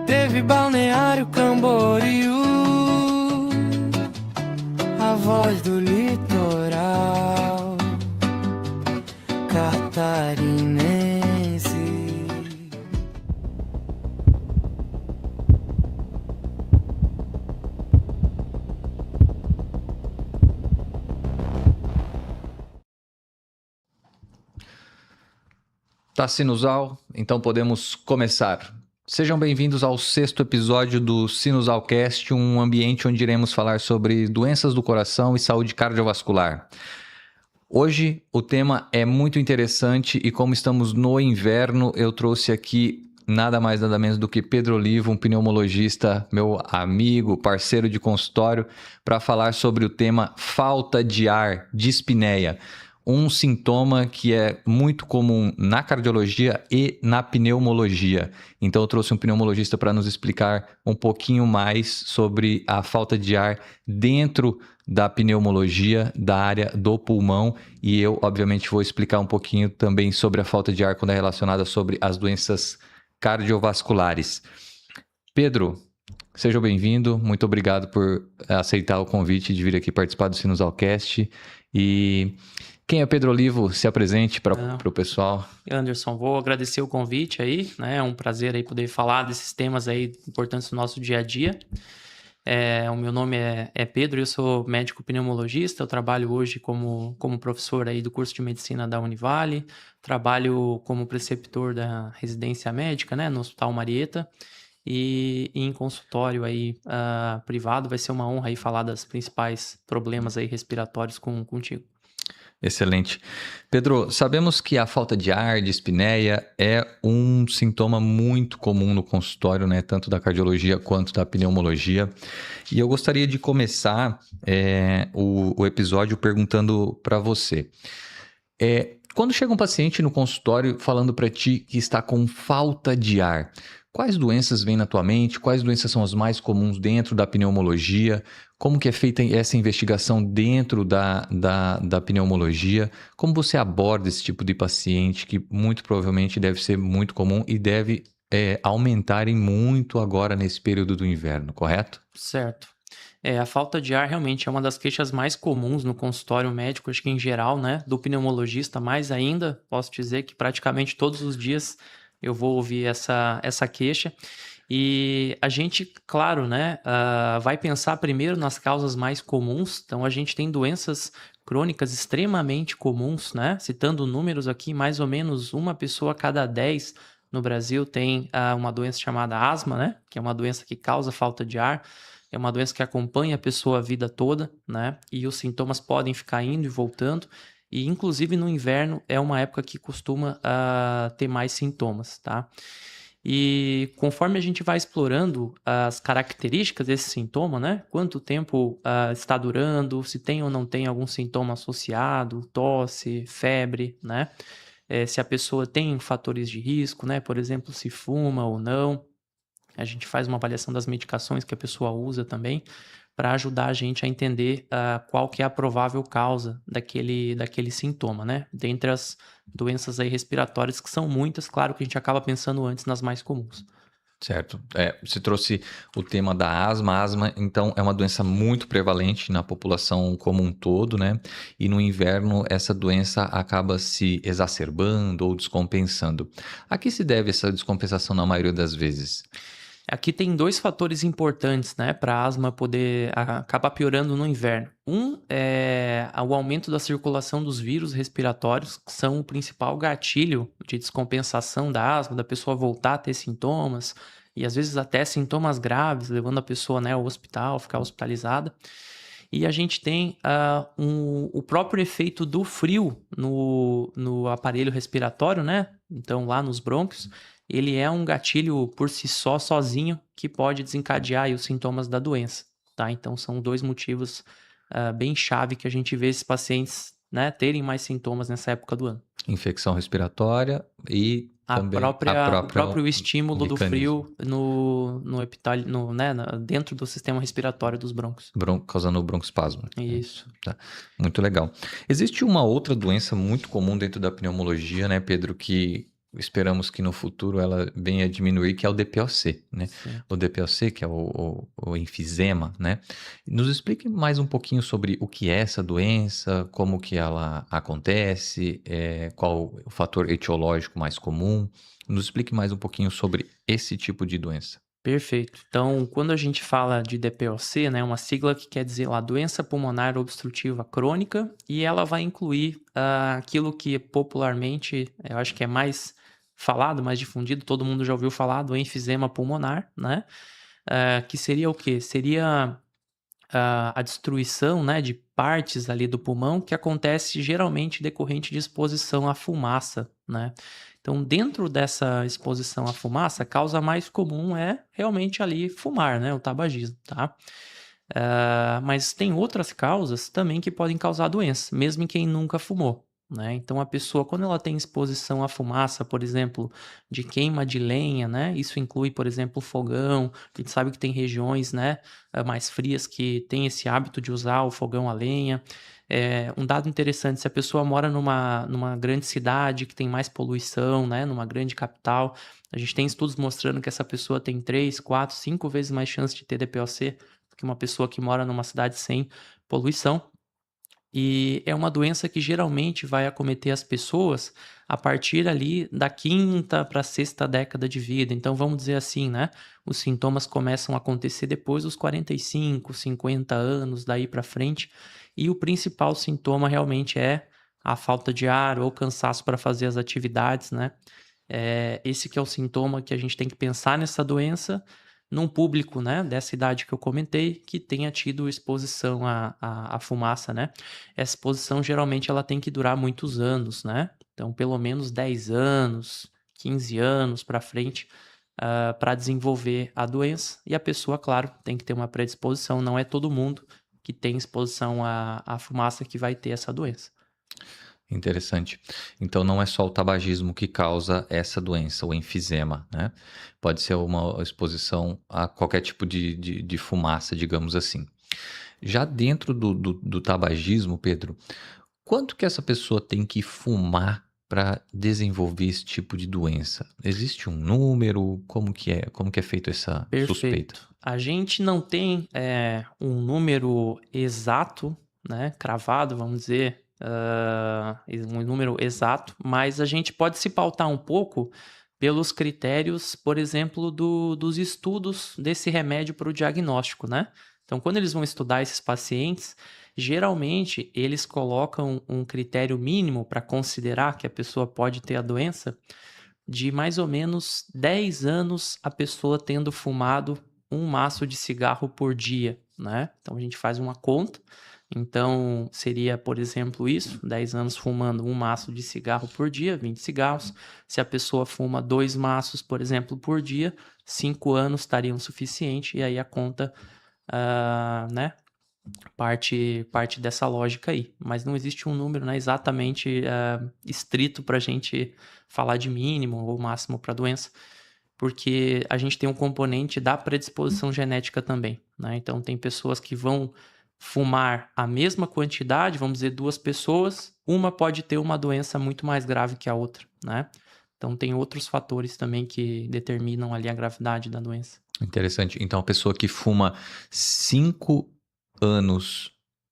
Teve Balneário Camboriú, a voz do litoral catarinense. Tá sinusal? Então podemos começar. Sejam bem-vindos ao 6º episódio do Sinusalcast, um ambiente onde iremos falar sobre doenças do coração e saúde cardiovascular. Hoje o tema é muito interessante e como estamos no inverno, eu trouxe aqui nada mais nada menos do que Pedro Olivo, um pneumologista, meu amigo, parceiro de consultório, para falar sobre o tema falta de ar, dispneia. Um sintoma que é muito comum na cardiologia e na pneumologia. Então eu trouxe um pneumologista para nos explicar um pouquinho mais sobre a falta de ar dentro da pneumologia, da área do pulmão, e eu obviamente vou explicar um pouquinho também sobre a falta de ar quando é relacionada sobre as doenças cardiovasculares. Pedro, seja bem-vindo, muito obrigado por aceitar o convite de vir aqui participar do Sinusalcast. E quem é Pedro Olivo? Se apresente para o pessoal. Anderson, vou agradecer o convite aí, né? É um prazer aí poder falar desses temas aí importantes do nosso dia a dia. O meu nome é Pedro, eu sou médico pneumologista, eu trabalho hoje como professor aí do curso de medicina da Univale, trabalho como preceptor da residência médica, né, no Hospital Marieta, e em consultório aí privado. Vai ser uma honra aí falar dos principais problemas aí respiratórios contigo. Excelente. Pedro, sabemos que a falta de ar, dispneia, é um sintoma muito comum no consultório, né? Tanto da cardiologia quanto da pneumologia. E eu gostaria de começar o episódio perguntando para você. Quando chega um paciente no consultório falando para ti que está com falta de ar, quais doenças vêm na tua mente? Quais doenças são as mais comuns dentro da pneumologia? Como que é feita essa investigação dentro da pneumologia? Como você aborda esse tipo de paciente que muito provavelmente deve ser muito comum e deve aumentar em muito agora nesse período do inverno, correto? Certo. A falta de ar realmente é uma das queixas mais comuns no consultório médico, acho que em geral, né? Do pneumologista, mais ainda, posso dizer que praticamente todos os dias eu vou ouvir essa queixa. E a gente, claro, né, vai pensar primeiro nas causas mais comuns. Então, a gente tem doenças crônicas extremamente comuns, né? Citando números aqui, mais ou menos uma pessoa a cada 10 no Brasil tem uma doença chamada asma, né? Que é uma doença que causa falta de ar. É uma doença que acompanha a pessoa a vida toda, né? E os sintomas podem ficar indo e voltando. E, inclusive, no inverno é uma época que costuma ter mais sintomas, tá? E conforme a gente vai explorando as características desse sintoma, né? Quanto tempo está durando, se tem ou não tem algum sintoma associado, tosse, febre, né? Se a pessoa tem fatores de risco, né? Por exemplo, se fuma ou não. A gente faz uma avaliação das medicações que a pessoa usa também, para ajudar a gente a entender qual que é a provável causa daquele sintoma, né? Dentre as doenças aí respiratórias, que são muitas, claro que a gente acaba pensando antes nas mais comuns. Certo. Você trouxe o tema da asma. A asma, então, é uma doença muito prevalente na população como um todo, né? E no inverno, essa doença acaba se exacerbando ou descompensando. A que se deve essa descompensação na maioria das vezes? Aqui tem dois fatores importantes, né, para a asma poder acabar piorando no inverno. Um é o aumento da circulação dos vírus respiratórios, que são o principal gatilho de descompensação da asma, da pessoa voltar a ter sintomas, e às vezes até sintomas graves, levando a pessoa, né, ao hospital, ficar hospitalizada. E a gente tem o próprio efeito do frio no aparelho respiratório, né? Então, lá nos brônquios, ele é um gatilho por si só, sozinho, que pode desencadear aí os sintomas da doença, tá? Então, são dois motivos bem chave que a gente vê esses pacientes, né, terem mais sintomas nessa época do ano. Infecção respiratória e também o próprio estímulo do frio no epitálion, né, dentro do sistema respiratório dos brônquios. Causando broncoespasmo. Isso. Tá. Muito legal. Existe uma outra doença muito comum dentro da pneumologia, né, Pedro, que esperamos que no futuro ela venha a diminuir, que é o DPOC, né? Sim. O DPOC, que é o enfisema, né? Nos explique mais um pouquinho sobre o que é essa doença, como que ela acontece, qual o fator etiológico mais comum. Nos explique mais um pouquinho sobre esse tipo de doença. Perfeito. Então, quando a gente fala de DPOC, né, uma sigla que quer dizer lá doença pulmonar obstrutiva crônica, e ela vai incluir aquilo que popularmente, eu acho que é mais falado, mais difundido, todo mundo já ouviu falar do enfisema pulmonar, né? Que seria o quê? Seria a destruição, né, de partes ali do pulmão que acontece geralmente decorrente de exposição à fumaça, né? Então, dentro dessa exposição à fumaça, a causa mais comum é realmente ali fumar, né, o tabagismo, tá? Mas tem outras causas também que podem causar doença, mesmo em quem nunca fumou, né? Então, a pessoa, quando ela tem exposição à fumaça, por exemplo, de queima de lenha, né? Isso inclui, por exemplo, fogão. A gente sabe que tem regiões, né, mais frias que têm esse hábito de usar o fogão a lenha. Um dado interessante, se a pessoa mora numa grande cidade que tem mais poluição, né, numa grande capital, a gente tem estudos mostrando que essa pessoa tem 3, 4, 5 vezes mais chance de ter DPOC que uma pessoa que mora numa cidade sem poluição. E é uma doença que geralmente vai acometer as pessoas a partir ali da quinta para sexta década de vida. Então, vamos dizer assim, né? Os sintomas começam a acontecer depois dos 45, 50 anos, daí para frente. E o principal sintoma realmente é a falta de ar ou cansaço para fazer as atividades, né? Esse que é o sintoma que a gente tem que pensar nessa doença num público, né, dessa idade que eu comentei, que tenha tido exposição à fumaça, né? Essa exposição geralmente ela tem que durar muitos anos, né? Então, pelo menos 10 anos, 15 anos para frente, para desenvolver a doença. E a pessoa, claro, tem que ter uma predisposição. Não é todo mundo que tem exposição à fumaça que vai ter essa doença. Interessante. Então não é só o tabagismo que causa essa doença, o enfisema, né? Pode ser uma exposição a qualquer tipo de fumaça, digamos assim. Já dentro do tabagismo, Pedro, quanto que essa pessoa tem que fumar para desenvolver esse tipo de doença? Existe um número? Como que é? Como que é feita essa suspeita? Perfeito. A gente não tem um número exato, né, cravado, vamos dizer, um número exato, mas a gente pode se pautar um pouco pelos critérios, por exemplo, dos estudos desse remédio para o diagnóstico, né? Então, quando eles vão estudar esses pacientes, geralmente eles colocam um critério mínimo para considerar que a pessoa pode ter a doença de mais ou menos 10 anos a pessoa tendo fumado um maço de cigarro por dia, né? Então a gente faz uma conta. Então seria, por exemplo, isso, 10 anos fumando um maço de cigarro por dia, 20 cigarros. Se a pessoa fuma 2 maços, por exemplo, por dia, 5 anos estariam suficiente e aí a conta, né, parte dessa lógica aí. Mas não existe um número, né, exatamente estrito para a gente falar de mínimo ou máximo para a doença, porque a gente tem um componente da predisposição genética também, né? Então, tem pessoas que vão fumar a mesma quantidade, vamos dizer 2 pessoas, uma pode ter uma doença muito mais grave que a outra, né? Então, tem outros fatores também que determinam ali a gravidade da doença. Interessante. Então a pessoa que fuma 5 anos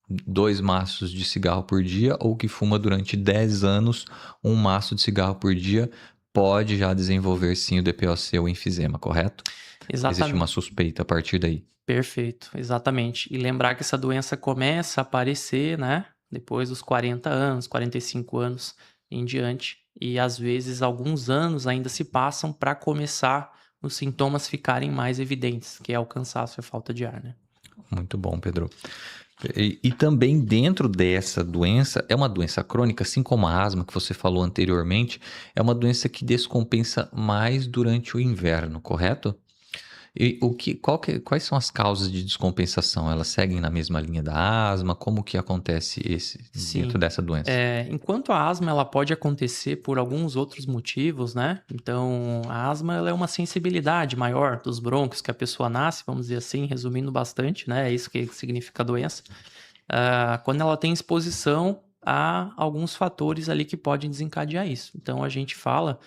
2 maços de cigarro por dia ou que fuma durante 10 anos um maço de cigarro por dia pode já desenvolver sim o DPOC ou enfisema, correto? Existe uma suspeita a partir daí. Perfeito, exatamente. E lembrar que essa doença começa a aparecer, né, depois dos 40 anos, 45 anos em diante. E às vezes alguns anos ainda se passam para começar os sintomas ficarem mais evidentes, que é o cansaço e a falta de ar, né? Muito bom, Pedro. E também dentro dessa doença, é uma doença crônica, assim como a asma que você falou anteriormente, é uma doença que descompensa mais durante o inverno, correto? E quais são as causas de descompensação? Elas seguem na mesma linha da asma? Como que acontece dentro Sim. dessa doença? Enquanto a asma ela pode acontecer por alguns outros motivos, né? Então, a asma ela é uma sensibilidade maior dos brônquios que a pessoa nasce, vamos dizer assim, resumindo bastante, né? É isso que significa a doença. Quando ela tem exposição a alguns fatores ali que podem desencadear isso. Então, a gente fala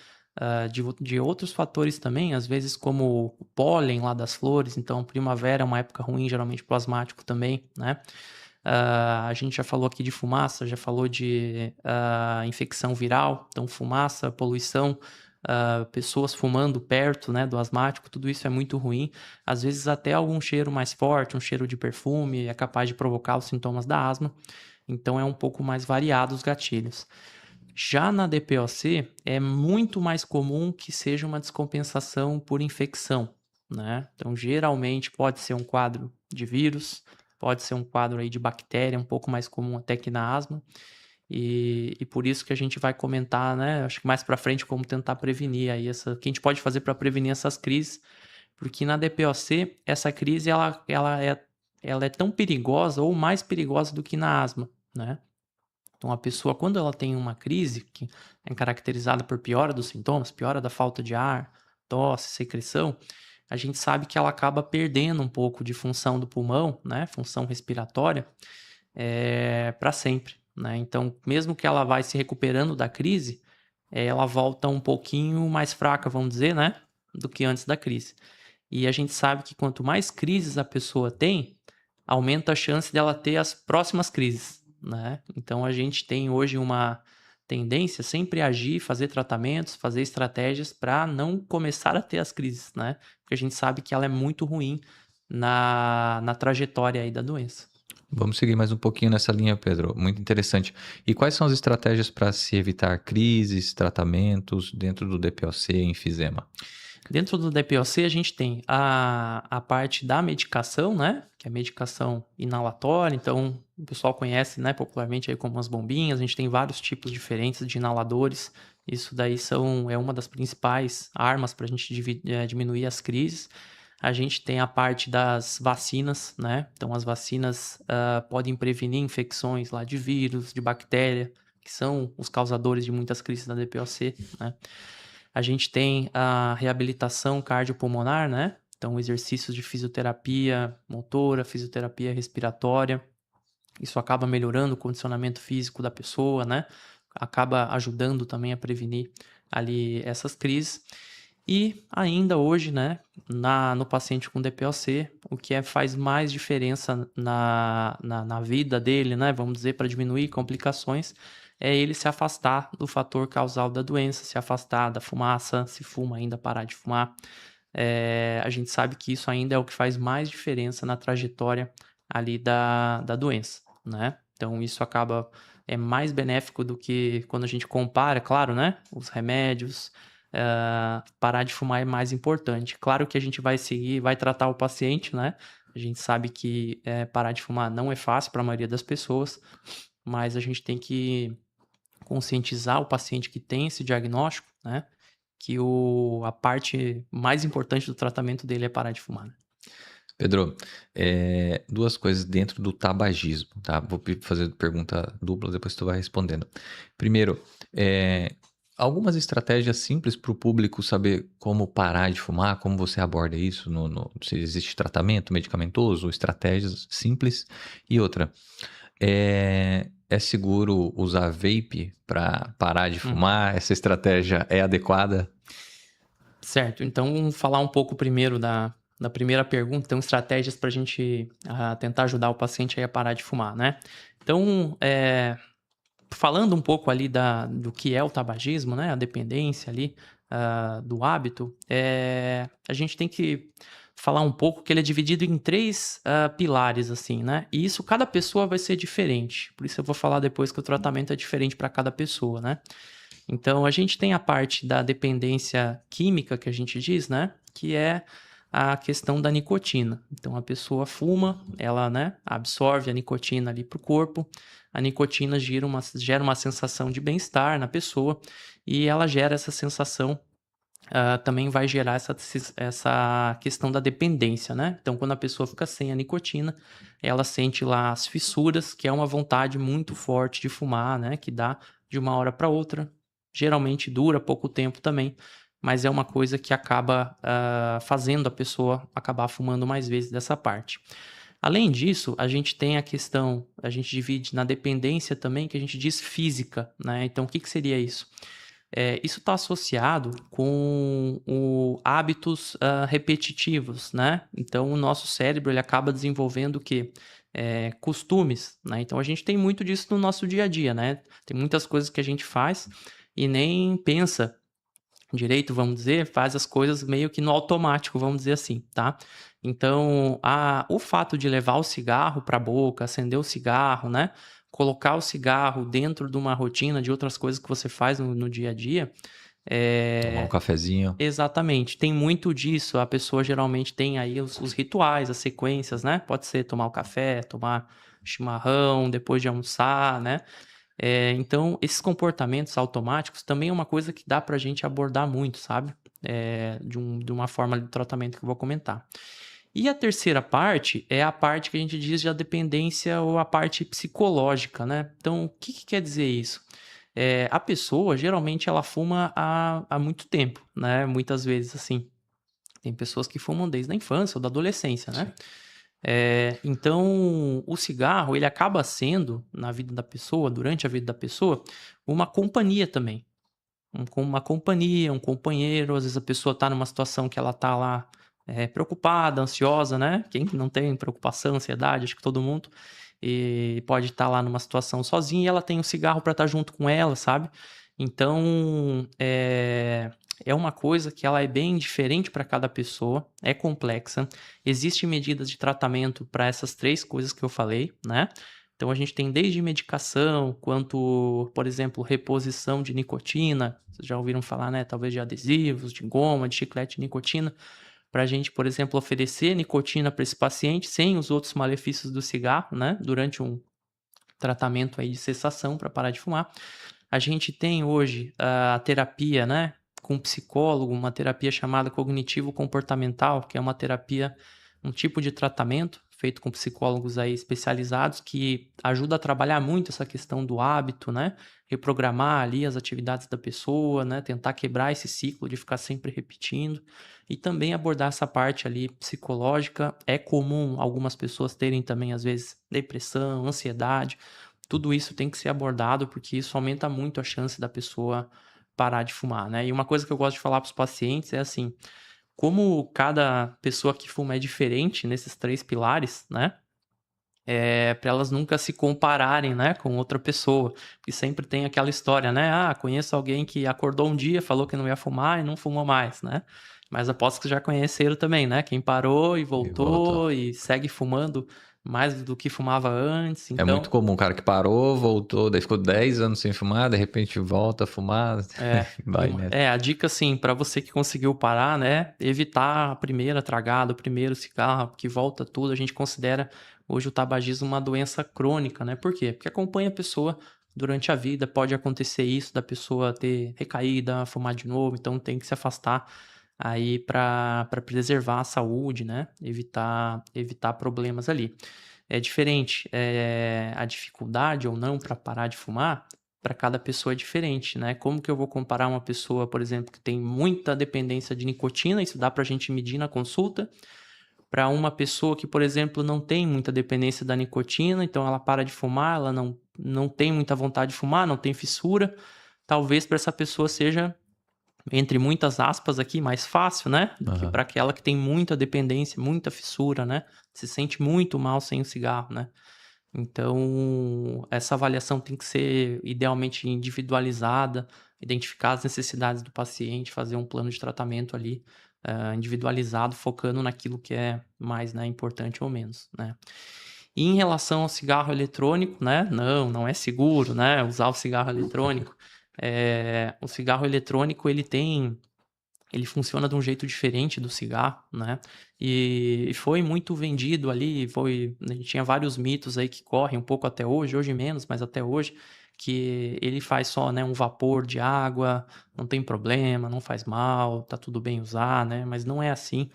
de outros fatores também, às vezes como o pólen lá das flores, então primavera é uma época ruim, geralmente pro asmático também, né? A gente já falou aqui de fumaça, já falou de infecção viral, então fumaça, poluição, pessoas fumando perto, né, do asmático, tudo isso é muito ruim. Às vezes até algum cheiro mais forte, um cheiro de perfume, é capaz de provocar os sintomas da asma. Então é um pouco mais variado os gatilhos. Já na DPOC, é muito mais comum que seja uma descompensação por infecção, né? Então, geralmente pode ser um quadro de vírus, pode ser um quadro aí de bactéria, um pouco mais comum até que na asma. E por isso que a gente vai comentar, né? Acho que mais para frente como tentar prevenir aí o que a gente pode fazer para prevenir essas crises, porque na DPOC essa crise ela é tão perigosa ou mais perigosa do que na asma, né? Então, a pessoa, quando ela tem uma crise que é caracterizada por piora dos sintomas, piora da falta de ar, tosse, secreção, a gente sabe que ela acaba perdendo um pouco de função do pulmão, né, função respiratória, para sempre, né? Então, mesmo que ela vai se recuperando da crise, ela volta um pouquinho mais fraca, vamos dizer, né, do que antes da crise. E a gente sabe que quanto mais crises a pessoa tem, aumenta a chance dela ter as próximas crises, né? Então a gente tem hoje uma tendência sempre a agir, fazer tratamentos, fazer estratégias para não começar a ter as crises, né? Porque a gente sabe que ela é muito ruim na trajetória aí da doença. Vamos seguir mais um pouquinho nessa linha, Pedro. Muito interessante. E quais são as estratégias para se evitar crises, tratamentos dentro do DPOC e enfisema? Dentro do DPOC, a gente tem a parte da medicação, né? Que é a medicação inalatória. Então, o pessoal conhece, né, popularmente aí como as bombinhas. A gente tem vários tipos diferentes de inaladores. Isso daí é uma das principais armas para a gente diminuir as crises. A gente tem a parte das vacinas, né? Então, as vacinas podem prevenir infecções lá de vírus, de bactéria, que são os causadores de muitas crises da DPOC, né? A gente tem a reabilitação cardiopulmonar, né? Então, exercícios de fisioterapia motora, fisioterapia respiratória. Isso acaba melhorando o condicionamento físico da pessoa, né? Acaba ajudando também a prevenir ali essas crises. E ainda hoje, né, no paciente com DPOC, o que faz mais diferença na vida dele, né, vamos dizer, para diminuir complicações, é ele se afastar do fator causal da doença, se afastar da fumaça, se fuma ainda, parar de fumar. A gente sabe que isso ainda é o que faz mais diferença na trajetória ali da doença, né? Então, isso é mais benéfico do que quando a gente compara, claro, né, os remédios. Parar de fumar é mais importante. Claro que a gente vai seguir, vai tratar o paciente, né? A gente sabe que parar de fumar não é fácil para a maioria das pessoas, mas a gente tem que conscientizar o paciente que tem esse diagnóstico, né? Que a parte mais importante do tratamento dele é parar de fumar, né? Pedro, duas coisas dentro do tabagismo, tá? Vou fazer pergunta dupla, depois tu vai respondendo. Primeiro, algumas estratégias simples para o público saber como parar de fumar, como você aborda isso, se existe tratamento medicamentoso, estratégias simples. E outra, é seguro usar vape para parar de fumar? Essa estratégia é adequada? Certo, então vamos falar um pouco primeiro da primeira pergunta, então estratégias para a gente tentar ajudar o paciente aí a parar de fumar, né? Então, falando um pouco ali do que é o tabagismo, né? A dependência ali do hábito, a gente tem que falar um pouco que ele é dividido em três pilares, assim, né? E isso, cada pessoa vai ser diferente. Por isso eu vou falar depois que o tratamento é diferente para cada pessoa, né? Então, a gente tem a parte da dependência química, que a gente diz, né? Que é a questão da nicotina. Então, a pessoa fuma, ela, né, absorve a nicotina ali para o corpo. A nicotina gera uma sensação de bem-estar na pessoa e ela gera essa sensação, também vai gerar essa questão da dependência, né? Então, quando a pessoa fica sem a nicotina, ela sente lá as fissuras, que é uma vontade muito forte de fumar, né? Que dá de uma hora para outra. Geralmente dura pouco tempo também, mas é uma coisa que acaba fazendo a pessoa acabar fumando mais vezes dessa parte. Além disso, a gente tem a gente divide na dependência também, que a gente diz física, né? Então, o que seria isso? Isso está associado com hábitos repetitivos, né? Então, o nosso cérebro ele acaba desenvolvendo o quê? Costumes, né? Então, a gente tem muito disso no nosso dia a dia, né? Tem muitas coisas que a gente faz e nem pensa direito, vamos dizer, faz as coisas meio que no automático, vamos dizer assim, tá? Então, o fato de levar o cigarro para a boca, acender o cigarro, né? Colocar o cigarro dentro de uma rotina de outras coisas que você faz no dia a dia, Tomar um cafezinho. exatamente, tem muito disso. A pessoa geralmente tem aí os rituais, as sequências, né? Pode ser tomar o café, tomar chimarrão depois de almoçar, né? Então, esses comportamentos automáticos também é uma coisa que dá pra gente abordar muito, sabe? De uma forma de tratamento que eu vou comentar. E a terceira parte é a parte que a gente diz de a dependência ou a parte psicológica, né? Então, o que quer dizer isso? A pessoa, geralmente, ela fuma há muito tempo, né? Muitas vezes, assim. Tem pessoas que fumam desde a infância ou da adolescência, né? Então, o cigarro, ele acaba sendo, na vida da pessoa, durante a vida da pessoa, uma companhia também. Uma companhia, um companheiro. Às vezes a pessoa está numa situação que ela está lá preocupada, ansiosa, né? Quem não tem preocupação, ansiedade, acho que todo mundo. E pode estar lá numa situação sozinha e ela tem um cigarro para estar junto com ela, sabe? Então, é uma coisa que ela é bem diferente para cada pessoa, é complexa. Existem medidas de tratamento para essas três coisas que eu falei, né? Então, a gente tem desde medicação, quanto, por exemplo, reposição de nicotina. Vocês já ouviram falar, né? Talvez de adesivos, de goma, de chiclete de nicotina. Para a gente, por exemplo, oferecer nicotina para esse paciente sem os outros malefícios do cigarro, né? Durante um tratamento aí de cessação para parar de fumar. A gente tem hoje a terapia, né? Com psicólogo, uma terapia chamada cognitivo-comportamental, que é uma terapia, um tipo de tratamento feito com psicólogos aí especializados que ajuda a trabalhar muito essa questão do hábito, né? Reprogramar ali as atividades da pessoa, né? Tentar quebrar esse ciclo de ficar sempre repetindo e também abordar essa parte ali psicológica. É comum algumas pessoas terem também, às vezes, depressão, ansiedade. Tudo isso tem que ser abordado porque isso aumenta muito a chance da pessoa parar de fumar, né? E uma coisa que eu gosto de falar para os pacientes é assim, como cada pessoa que fuma é diferente nesses três pilares, né? Para elas nunca se compararem, né, com outra pessoa. Porque sempre tem aquela história, né? Ah, conheço alguém que acordou um dia, falou que não ia fumar e não fumou mais, né? Mas aposto que já conheceram também, né? Quem parou e E voltou. voltou e segue fumando mais do que fumava antes. É muito Então, comum, um cara que parou, voltou, daí ficou 10 anos sem fumar, de repente volta a fumar, vai nessa. a dica assim, para você que conseguiu parar, né, evitar a primeira tragada, o primeiro cigarro, que volta tudo, a gente considera hoje o tabagismo uma doença crônica, né? Por quê? Porque acompanha a pessoa durante a vida, pode acontecer isso da pessoa ter recaída, fumar de novo, então tem que se afastar aí para preservar a saúde, né? Evitar problemas ali. É diferente, a dificuldade ou não para parar de fumar para cada pessoa é diferente, né? Como que eu vou comparar uma pessoa, por exemplo, que tem muita dependência de nicotina, isso dá para a gente medir na consulta, para uma pessoa que, por exemplo, não tem muita dependência da nicotina, então ela para de fumar, ela não tem muita vontade de fumar, não tem fissura, talvez para essa pessoa seja, entre muitas aspas aqui, mais fácil, né? Do que Aham. para aquela que tem muita dependência, muita fissura, né? Se sente muito mal sem o cigarro, né? Então, essa avaliação tem que ser idealmente individualizada, identificar as necessidades do paciente, fazer um plano de tratamento ali individualizado, focando naquilo que é mais, né, importante ou menos, né? E em relação ao cigarro eletrônico, né? Não é seguro, né? Usar o cigarro eletrônico. O cigarro eletrônico, ele funciona de um jeito diferente do cigarro, né? E foi muito vendido ali, tinha vários mitos aí que correm um pouco até hoje menos, mas até hoje, que ele faz só, né, um vapor de água, não tem problema, não faz mal, tá tudo bem usar, né? Mas não é assim.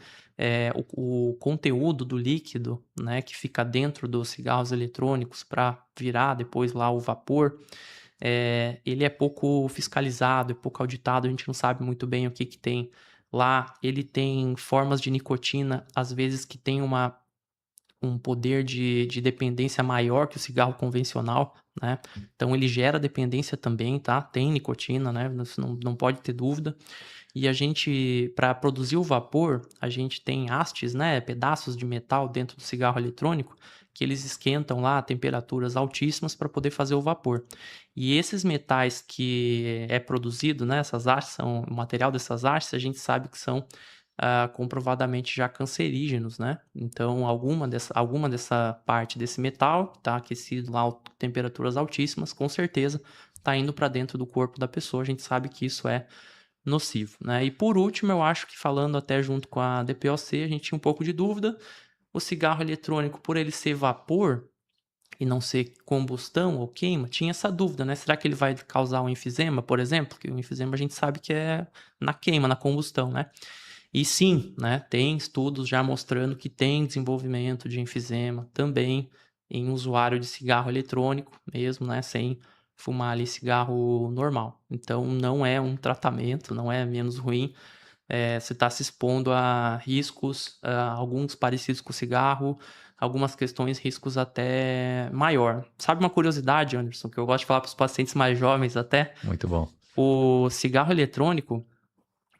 O conteúdo do líquido, né, que fica dentro dos cigarros eletrônicos para virar depois lá o vapor, ele é pouco fiscalizado, é pouco auditado, a gente não sabe muito bem o que tem lá. Ele tem formas de nicotina, às vezes que tem um poder de dependência maior que o cigarro convencional, né? Então ele gera dependência também, tá? Tem nicotina, né? Isso não pode ter dúvida. E a gente, para produzir o vapor, a gente tem hastes, né? Pedaços de metal dentro do cigarro eletrônico que eles esquentam lá a temperaturas altíssimas para poder fazer o vapor. E esses metais que é produzido, né? Essas hastes, o material dessas hastes, a gente sabe que são comprovadamente já cancerígenos, né? Então, alguma dessa parte desse metal está aquecido lá a temperaturas altíssimas, com certeza está indo para dentro do corpo da pessoa. A gente sabe que isso é nocivo, né? E por último, eu acho que falando até junto com a DPOC, a gente tinha um pouco de dúvida. O cigarro eletrônico, por ele ser vapor e não ser combustão ou queima, tinha essa dúvida, né? Será que ele vai causar um enfisema, por exemplo? Porque o enfisema a gente sabe que é na queima, na combustão, né? E sim, né, tem estudos já mostrando que tem desenvolvimento de enfisema também em usuário de cigarro eletrônico, mesmo, né, sem fumar ali cigarro normal. Então, não é um tratamento, não é menos ruim. Você está se expondo a riscos, alguns parecidos com o cigarro, algumas questões, riscos até maior. Sabe uma curiosidade, Anderson, que eu gosto de falar para os pacientes mais jovens até? Muito bom. O cigarro eletrônico,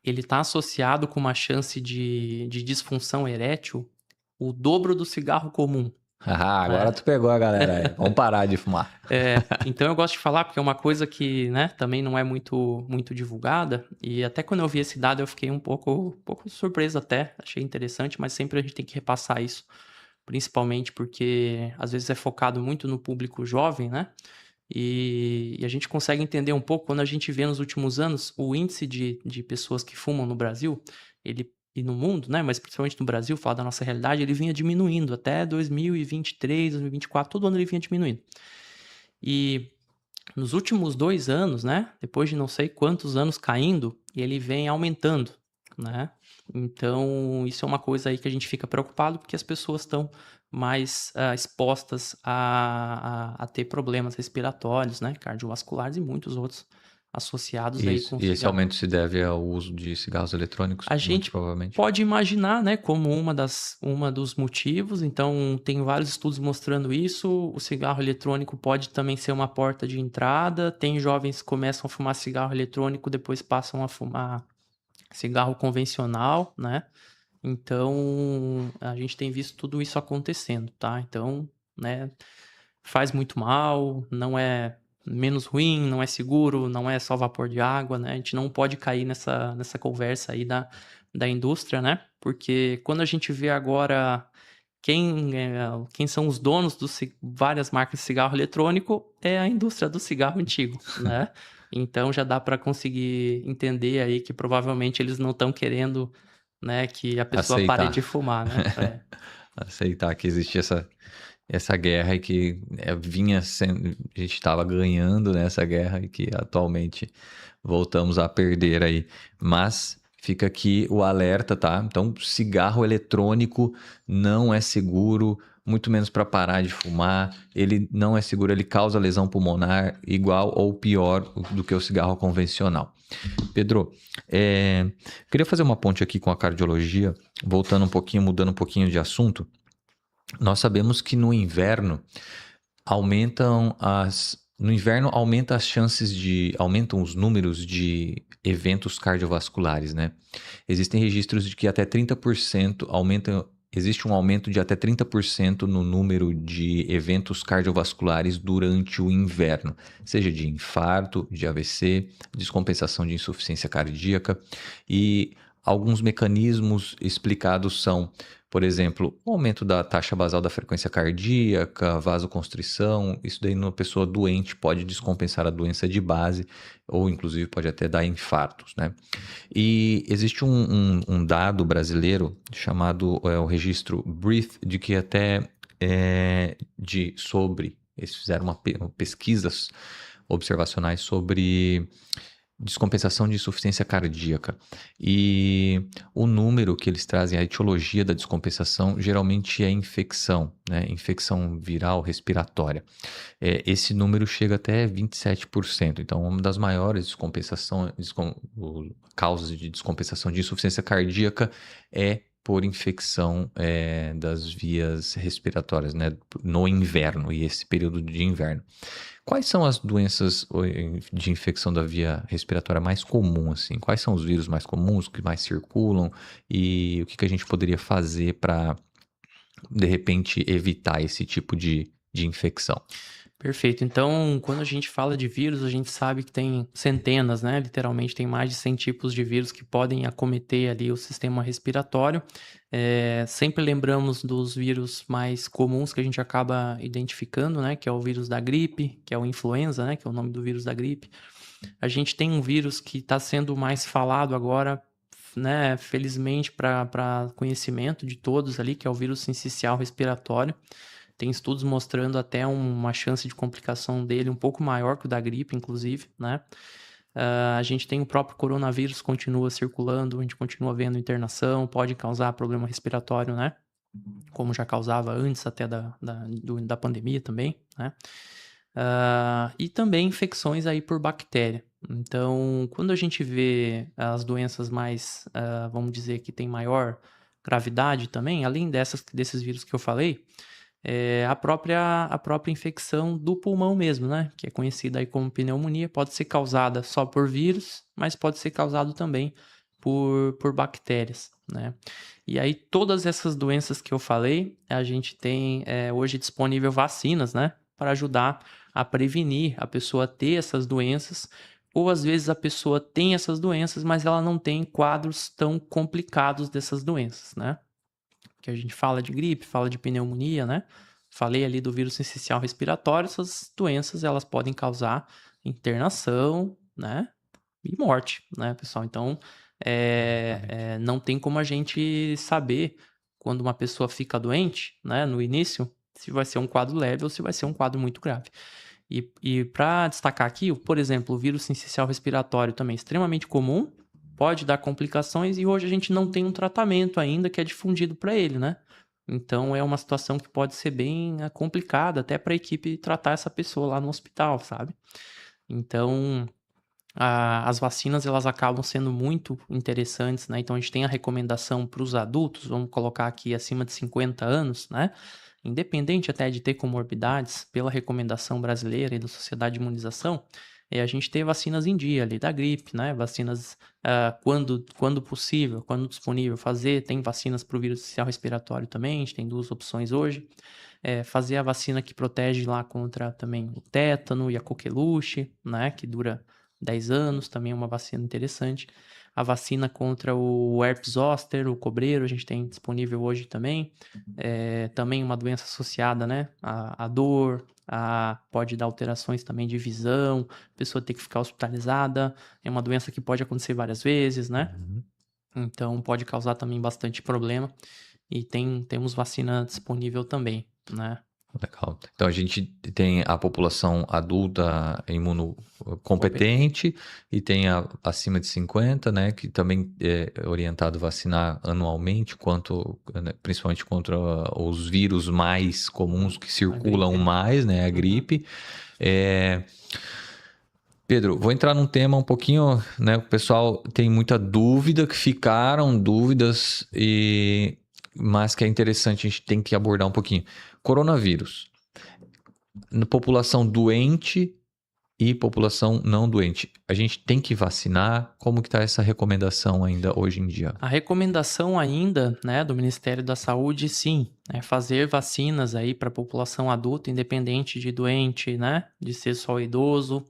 ele está associado com uma chance de disfunção erétil o dobro do cigarro comum. Agora tu pegou a galera aí. Vamos parar de fumar. Então eu gosto de falar porque é uma coisa que, né, também não é muito divulgada, e até quando eu vi esse dado eu fiquei um pouco surpreso até, achei interessante, mas sempre a gente tem que repassar isso, principalmente porque às vezes é focado muito no público jovem, né? E a gente consegue entender um pouco quando a gente vê nos últimos anos o índice de pessoas que fumam no Brasil, e no mundo, né? Mas principalmente no Brasil, falar da nossa realidade, ele vinha diminuindo até 2023, 2024, todo ano ele vinha diminuindo. E nos últimos 2 anos, né? Depois de não sei quantos anos caindo, ele vem aumentando, né? Então, isso é uma coisa aí que a gente fica preocupado, porque as pessoas estão mais expostas a ter problemas respiratórios, né? Cardiovasculares e muitos outros associados aí com o E esse cigarro. aumento se deve ao uso de cigarros eletrônicos, A muito gente provavelmente. pode imaginar, né, como uma dos motivos. Então, tem vários estudos mostrando isso. O cigarro eletrônico pode também ser uma porta de entrada. Tem jovens que começam a fumar cigarro eletrônico, depois passam a fumar cigarro convencional, né? Então, a gente tem visto tudo isso acontecendo, tá? Então, né, faz muito mal, não é menos ruim, não é seguro, não é só vapor de água, né? A gente não pode cair nessa conversa aí da indústria, né? Porque quando a gente vê agora quem são os donos de várias marcas de cigarro eletrônico, é a indústria do cigarro antigo, né? Então já dá para conseguir entender aí que provavelmente eles não estão querendo, né, que a pessoa pare de fumar, né? Aceitar que existia essa guerra e que vinha sendo, a gente estava ganhando nessa guerra e que atualmente voltamos a perder aí. Mas fica aqui o alerta, tá? Então, cigarro eletrônico não é seguro, muito menos para parar de fumar. Ele não é seguro, ele causa lesão pulmonar igual ou pior do que o cigarro convencional. Pedro, queria fazer uma ponte aqui com a cardiologia, voltando um pouquinho, mudando um pouquinho de assunto. Nós sabemos que no inverno aumentam as chances aumentam os números de eventos cardiovasculares, né? Existem registros de que até 30% existe um aumento de até 30% no número de eventos cardiovasculares durante o inverno, seja de infarto, de AVC, descompensação de insuficiência cardíaca, e alguns mecanismos explicados são, por exemplo, o aumento da taxa basal da frequência cardíaca, vasoconstrição. Isso daí numa pessoa doente pode descompensar a doença de base ou inclusive pode até dar infartos, né? E existe um dado brasileiro chamado o registro Breathe, de que até eles fizeram pesquisas observacionais sobre descompensação de insuficiência cardíaca. E o número que eles trazem, a etiologia da descompensação, geralmente é infecção, né? Infecção viral respiratória. Esse número chega até 27%. Então, uma das maiores causas de descompensação de insuficiência cardíaca é por infecção das vias respiratórias, né? No inverno e esse período de inverno. Quais são as doenças de infecção da via respiratória mais comum, assim? Quais são os vírus mais comuns, que mais circulam e o que a gente poderia fazer para, de repente, evitar esse tipo de infecção? Perfeito. Então, quando a gente fala de vírus, a gente sabe que tem centenas, né? Literalmente tem mais de 100 tipos de vírus que podem acometer ali o sistema respiratório. Sempre lembramos dos vírus mais comuns que a gente acaba identificando, né? Que é o vírus da gripe, que é o influenza, né? Que é o nome do vírus da gripe. A gente tem um vírus que está sendo mais falado agora, né? Felizmente para conhecimento de todos ali, que é o vírus sincicial respiratório. Tem estudos mostrando até uma chance de complicação dele um pouco maior que o da gripe, inclusive, né? A gente tem o próprio coronavírus, continua circulando, a gente continua vendo internação, pode causar problema respiratório, né? Como já causava antes até da pandemia também, né? E também infecções aí por bactéria. Então, quando a gente vê as doenças mais, vamos dizer, que tem maior gravidade também, além desses vírus que eu falei, a própria infecção do pulmão mesmo, né? Que é conhecida aí como pneumonia, pode ser causada só por vírus, mas pode ser causado também por bactérias, né? E aí, todas essas doenças que eu falei, a gente tem hoje disponível vacinas, né? Para ajudar a prevenir a pessoa ter essas doenças, ou às vezes a pessoa tem essas doenças, mas ela não tem quadros tão complicados dessas doenças, né? Que a gente fala de gripe, fala de pneumonia, né? Falei ali do vírus sincicial respiratório, essas doenças elas podem causar internação, né? E morte, né, pessoal? Então, não tem como a gente saber quando uma pessoa fica doente, né, no início, se vai ser um quadro leve ou se vai ser um quadro muito grave. E para destacar aqui, por exemplo, o vírus sincicial respiratório também é extremamente comum, pode dar complicações e hoje a gente não tem um tratamento ainda que é difundido para ele, né? Então é uma situação que pode ser bem complicada até para a equipe tratar essa pessoa lá no hospital, sabe? Então as vacinas elas acabam sendo muito interessantes, né? Então a gente tem a recomendação para os adultos, vamos colocar aqui acima de 50 anos, né? Independente até de ter comorbidades, pela recomendação brasileira e da Sociedade de Imunização, a gente ter vacinas em dia ali da gripe, né? Vacinas quando possível, quando disponível, fazer. Tem vacinas para o vírus sincicial respiratório também, a gente tem 2 opções hoje. Fazer a vacina que protege lá contra também o tétano e a coqueluche, né? Que dura 10 anos, também é uma vacina interessante. A vacina contra o herpes zoster, o cobreiro, a gente tem disponível hoje também. Também uma doença associada, né? A dor, pode dar alterações também de visão, a pessoa ter que ficar hospitalizada. É uma doença que pode acontecer várias vezes, né? Então pode causar também bastante problema. E temos vacina disponível também, né? Legal. Então a gente tem a população adulta imunocompetente e tem acima de 50, né, que também é orientado a vacinar anualmente, né, principalmente contra os vírus mais comuns que circulam mais, né, a gripe. Pedro, vou entrar num tema um pouquinho, né, o pessoal tem muita dúvida, que ficaram dúvidas, mas que é interessante, a gente tem que abordar um pouquinho. Coronavírus, na população doente e população não doente, a gente tem que vacinar? Como que está essa recomendação ainda hoje em dia? A recomendação ainda, né, do Ministério da Saúde, sim, é fazer vacinas aí para a população adulta, independente de doente, né, de ser só idoso,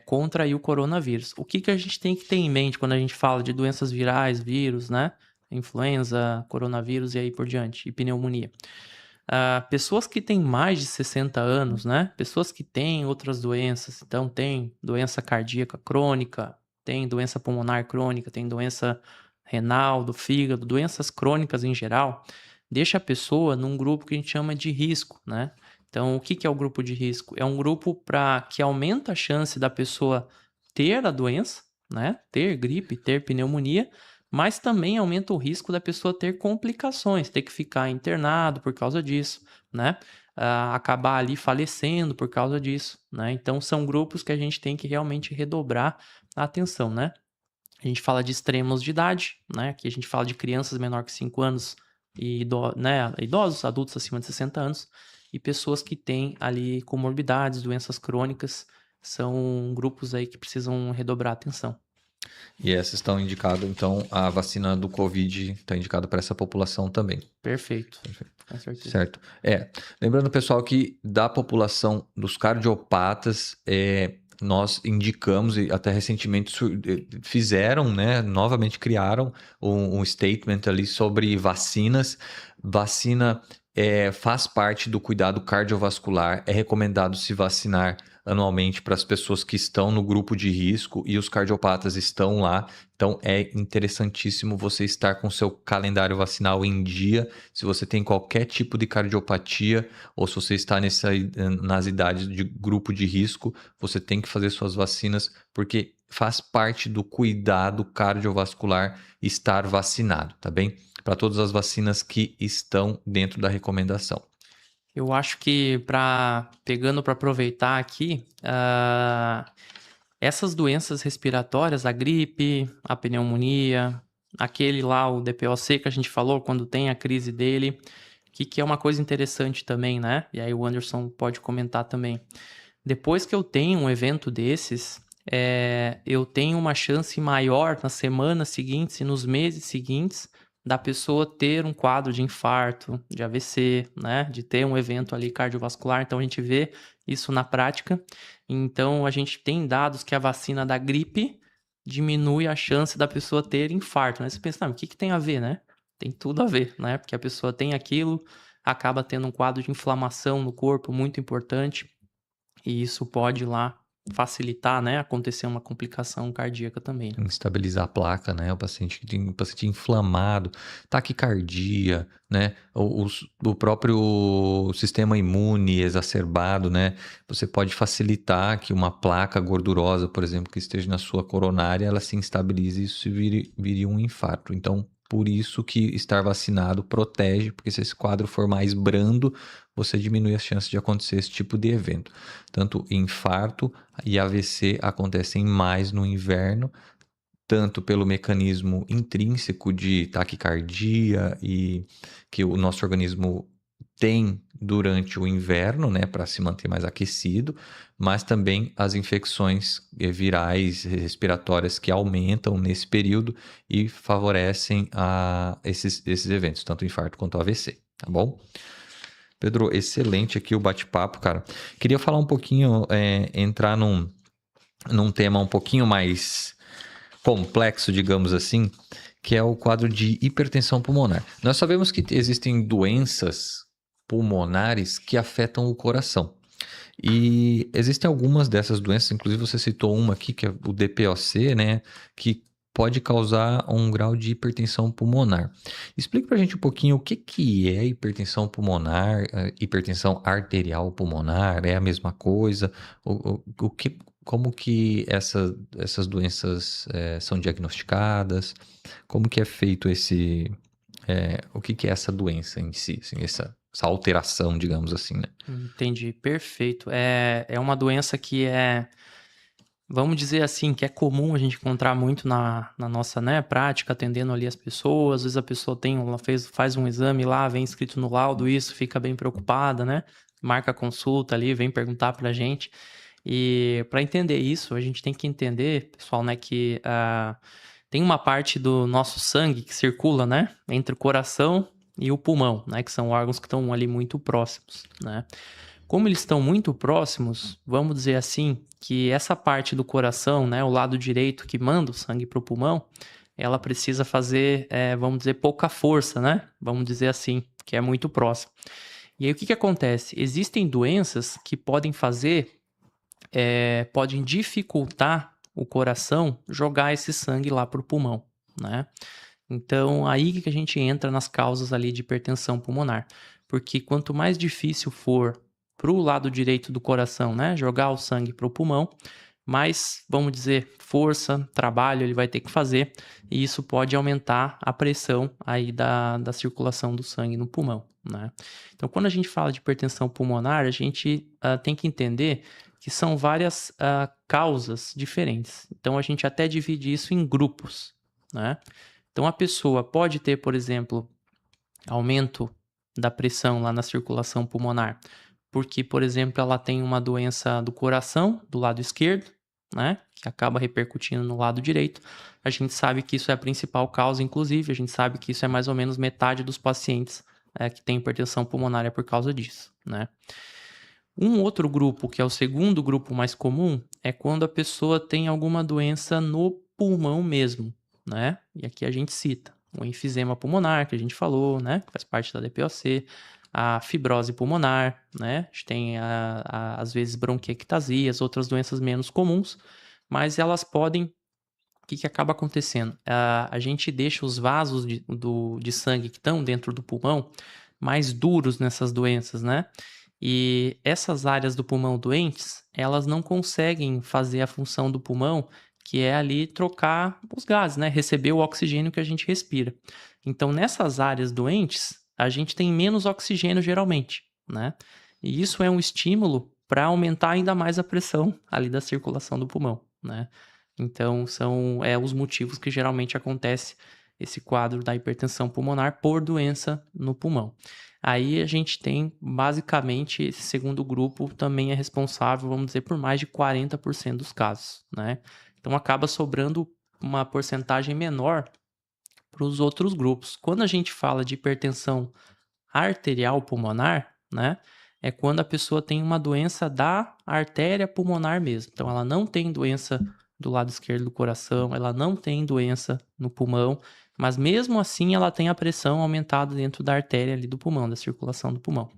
contra aí o coronavírus. O que a gente tem que ter em mente quando a gente fala de doenças virais, vírus, né, influenza, coronavírus e aí por diante, e pneumonia. Pessoas que têm mais de 60 anos, né? Pessoas que têm outras doenças, então tem doença cardíaca crônica, tem doença pulmonar crônica, tem doença renal, do fígado, doenças crônicas em geral, deixa a pessoa num grupo que a gente chama de risco, né? Então, o que é o grupo de risco? É um grupo que aumenta a chance da pessoa ter a doença, né? Ter gripe, ter pneumonia, mas também aumenta o risco da pessoa ter complicações, ter que ficar internado por causa disso, né? Acabar ali falecendo por causa disso, né? Então, são grupos que a gente tem que realmente redobrar a atenção, né? A gente fala de extremos de idade, né? Aqui a gente fala de crianças menor que 5 anos e idosos, adultos acima de 60 anos e pessoas que têm ali comorbidades, doenças crônicas, são grupos aí que precisam redobrar a atenção. E essas estão indicadas, então a vacina do Covid está indicada para essa população também. Perfeito, com certeza. Certo. Lembrando, pessoal, que da população dos cardiopatas, nós indicamos, e até recentemente fizeram, né, novamente criaram um statement ali sobre vacinas. Vacina faz parte do cuidado cardiovascular, é recomendado se vacinar anualmente para as pessoas que estão no grupo de risco e os cardiopatas estão lá. Então, é interessantíssimo você estar com o seu calendário vacinal em dia. Se você tem qualquer tipo de cardiopatia ou se você está nas idades de grupo de risco, você tem que fazer suas vacinas, porque faz parte do cuidado cardiovascular estar vacinado, tá bem? Para todas as vacinas que estão dentro da recomendação. Eu acho que pegando para aproveitar aqui, essas doenças respiratórias, a gripe, a pneumonia, aquele lá, o DPOC que a gente falou, quando tem a crise dele, que é uma coisa interessante também, né? E aí o Anderson pode comentar também. Depois que eu tenho um evento desses, eu tenho uma chance maior nas semanas seguintes e nos meses seguintes da pessoa ter um quadro de infarto, de AVC, né? De ter um evento ali cardiovascular. Então, a gente vê isso na prática. Então, a gente tem dados que a vacina da gripe diminui a chance da pessoa ter infarto, né? Você pensa, o que tem a ver, né? Tem tudo a ver, né? Porque a pessoa tem aquilo, acaba tendo um quadro de inflamação no corpo muito importante e isso pode ir lá facilitar, né, acontecer uma complicação cardíaca também. Né? Estabilizar a placa, né? O paciente inflamado, taquicardia, né? O próprio sistema imune exacerbado, né? Você pode facilitar que uma placa gordurosa, por exemplo, que esteja na sua coronária, ela se instabilize e isso viria um infarto. Então, por isso que estar vacinado protege, porque se esse quadro for mais brando, você diminui as chances de acontecer esse tipo de evento. Tanto infarto e AVC acontecem mais no inverno, tanto pelo mecanismo intrínseco de taquicardia e que o nosso organismo tem durante o inverno, né, para se manter mais aquecido, mas também as infecções virais respiratórias que aumentam nesse período e favorecem esses eventos, tanto o infarto quanto o AVC, tá bom? Pedro, excelente aqui o bate-papo, cara. Queria falar um pouquinho, entrar num tema um pouquinho mais complexo, digamos assim, que é o quadro de hipertensão pulmonar. Nós sabemos que existem doenças pulmonares que afetam o coração. E existem algumas dessas doenças, inclusive você citou uma aqui, que é o DPOC, né, que pode causar um grau de hipertensão pulmonar. Explica pra gente um pouquinho o que é hipertensão pulmonar, hipertensão arterial pulmonar, é a mesma coisa? Como que essas doenças são diagnosticadas? Como que é feito o que é essa doença em si, assim, essa alteração, digamos assim, né? Entendi, perfeito. É uma doença que vamos dizer assim, que é comum a gente encontrar muito na nossa, né, prática, atendendo ali as pessoas. Às vezes a pessoa faz um exame lá, vem escrito no laudo isso, fica bem preocupada, né? Marca a consulta ali, vem perguntar pra gente. E para entender isso, a gente tem que entender, pessoal, né, que tem uma parte do nosso sangue que circula, né, entre o coração e o pulmão, né, que são órgãos que estão ali muito próximos, né. Como eles estão muito próximos, vamos dizer assim, que essa parte do coração, né, o lado direito que manda o sangue para o pulmão, ela precisa fazer, vamos dizer, pouca força, né, vamos dizer assim, que é muito próximo. E aí o que acontece? Existem doenças que podem podem dificultar o coração jogar esse sangue lá para o pulmão, né? Então, aí que a gente entra nas causas ali de hipertensão pulmonar. Porque quanto mais difícil for para o lado direito do coração, né, jogar o sangue para o pulmão, mais, vamos dizer, força, trabalho ele vai ter que fazer, e isso pode aumentar a pressão aí da circulação do sangue no pulmão, né? Então, quando a gente fala de hipertensão pulmonar, a gente tem que entender que são várias causas diferentes. Então, a gente até divide isso em grupos, né? Então, a pessoa pode ter, por exemplo, aumento da pressão lá na circulação pulmonar, porque, por exemplo, ela tem uma doença do coração, do lado esquerdo, né? Que acaba repercutindo no lado direito. A gente sabe que isso é a principal causa, inclusive, a gente sabe que isso é mais ou menos metade dos pacientes que tem hipertensão pulmonar por causa disso, né? Um outro grupo, que é o segundo grupo mais comum, é quando a pessoa tem alguma doença no pulmão mesmo, né? E aqui a gente cita o enfisema pulmonar, que a gente falou, né? Que faz parte da DPOC, a fibrose pulmonar, né? A gente tem, às vezes, bronquiectasias, outras doenças menos comuns, mas elas podem... O que acaba acontecendo? A gente deixa os vasos de sangue que estão dentro do pulmão mais duros nessas doenças, né? E essas áreas do pulmão doentes, elas não conseguem fazer a função do pulmão, que é ali trocar os gases, né? Receber o oxigênio que a gente respira. Então, nessas áreas doentes, a gente tem menos oxigênio geralmente, né? E isso é um estímulo para aumentar ainda mais a pressão ali da circulação do pulmão, né? Então, são os motivos que geralmente acontece esse quadro da hipertensão pulmonar por doença no pulmão. Aí a gente tem, basicamente, esse segundo grupo também é responsável, vamos dizer, por mais de 40% dos casos, né? Então, acaba sobrando uma porcentagem menor para os outros grupos. Quando a gente fala de hipertensão arterial pulmonar, né? É quando a pessoa tem uma doença da artéria pulmonar mesmo. Então, ela não tem doença do lado esquerdo do coração, ela não tem doença no pulmão, mas mesmo assim ela tem a pressão aumentada dentro da artéria ali do pulmão, da circulação do pulmão.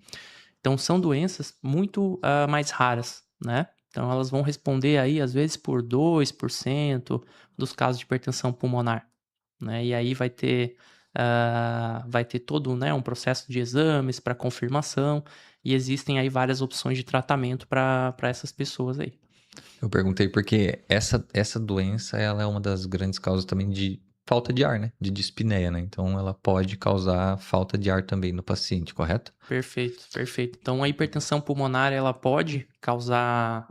Então são doenças muito mais raras, né? Então elas vão responder aí às vezes por 2% dos casos de hipertensão pulmonar, né? E aí vai ter todo, né, um processo de exames para confirmação e existem aí várias opções de tratamento para essas pessoas aí. Eu perguntei porque essa doença, ela é uma das grandes causas também de falta de ar, né? De dispneia, né? Então, ela pode causar falta de ar também no paciente, correto? Perfeito, perfeito. Então, a hipertensão pulmonar, ela pode causar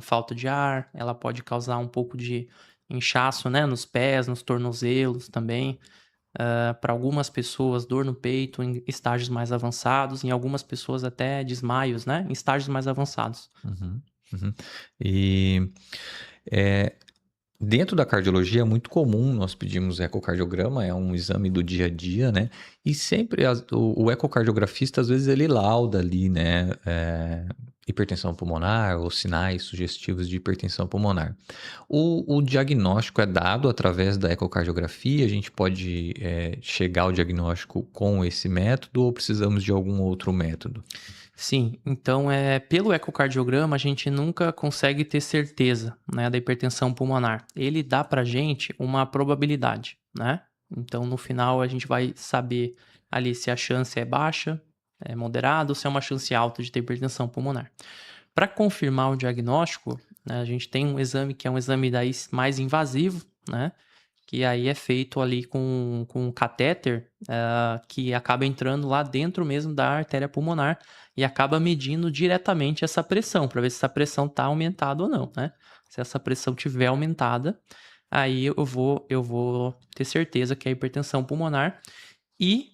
falta de ar, ela pode causar um pouco de inchaço, né? Nos pés, nos tornozelos também. Para algumas pessoas, dor no peito em estágios mais avançados, em algumas pessoas até desmaios, né? Em estágios mais avançados. Uhum. E dentro da cardiologia é muito comum nós pedimos ecocardiograma, é um exame do dia a dia, né? E sempre o ecocardiografista, às vezes, ele lauda ali, né? Hipertensão pulmonar ou sinais sugestivos de hipertensão pulmonar. O diagnóstico é dado através da ecocardiografia, a gente pode chegar ao diagnóstico com esse método ou precisamos de algum outro método? Sim, então pelo ecocardiograma a gente nunca consegue ter certeza, né, da hipertensão pulmonar. Ele dá pra gente uma probabilidade, né? Então no final a gente vai saber ali se a chance é baixa, é moderada ou se é uma chance alta de ter hipertensão pulmonar. Para confirmar o diagnóstico, né, a gente tem um exame que é um exame daí mais invasivo, né? Que aí é feito ali com um catéter que acaba entrando lá dentro mesmo da artéria pulmonar e acaba medindo diretamente essa pressão, para ver se essa pressão está aumentada ou não, né? Se essa pressão tiver aumentada, aí eu vou ter certeza que é hipertensão pulmonar e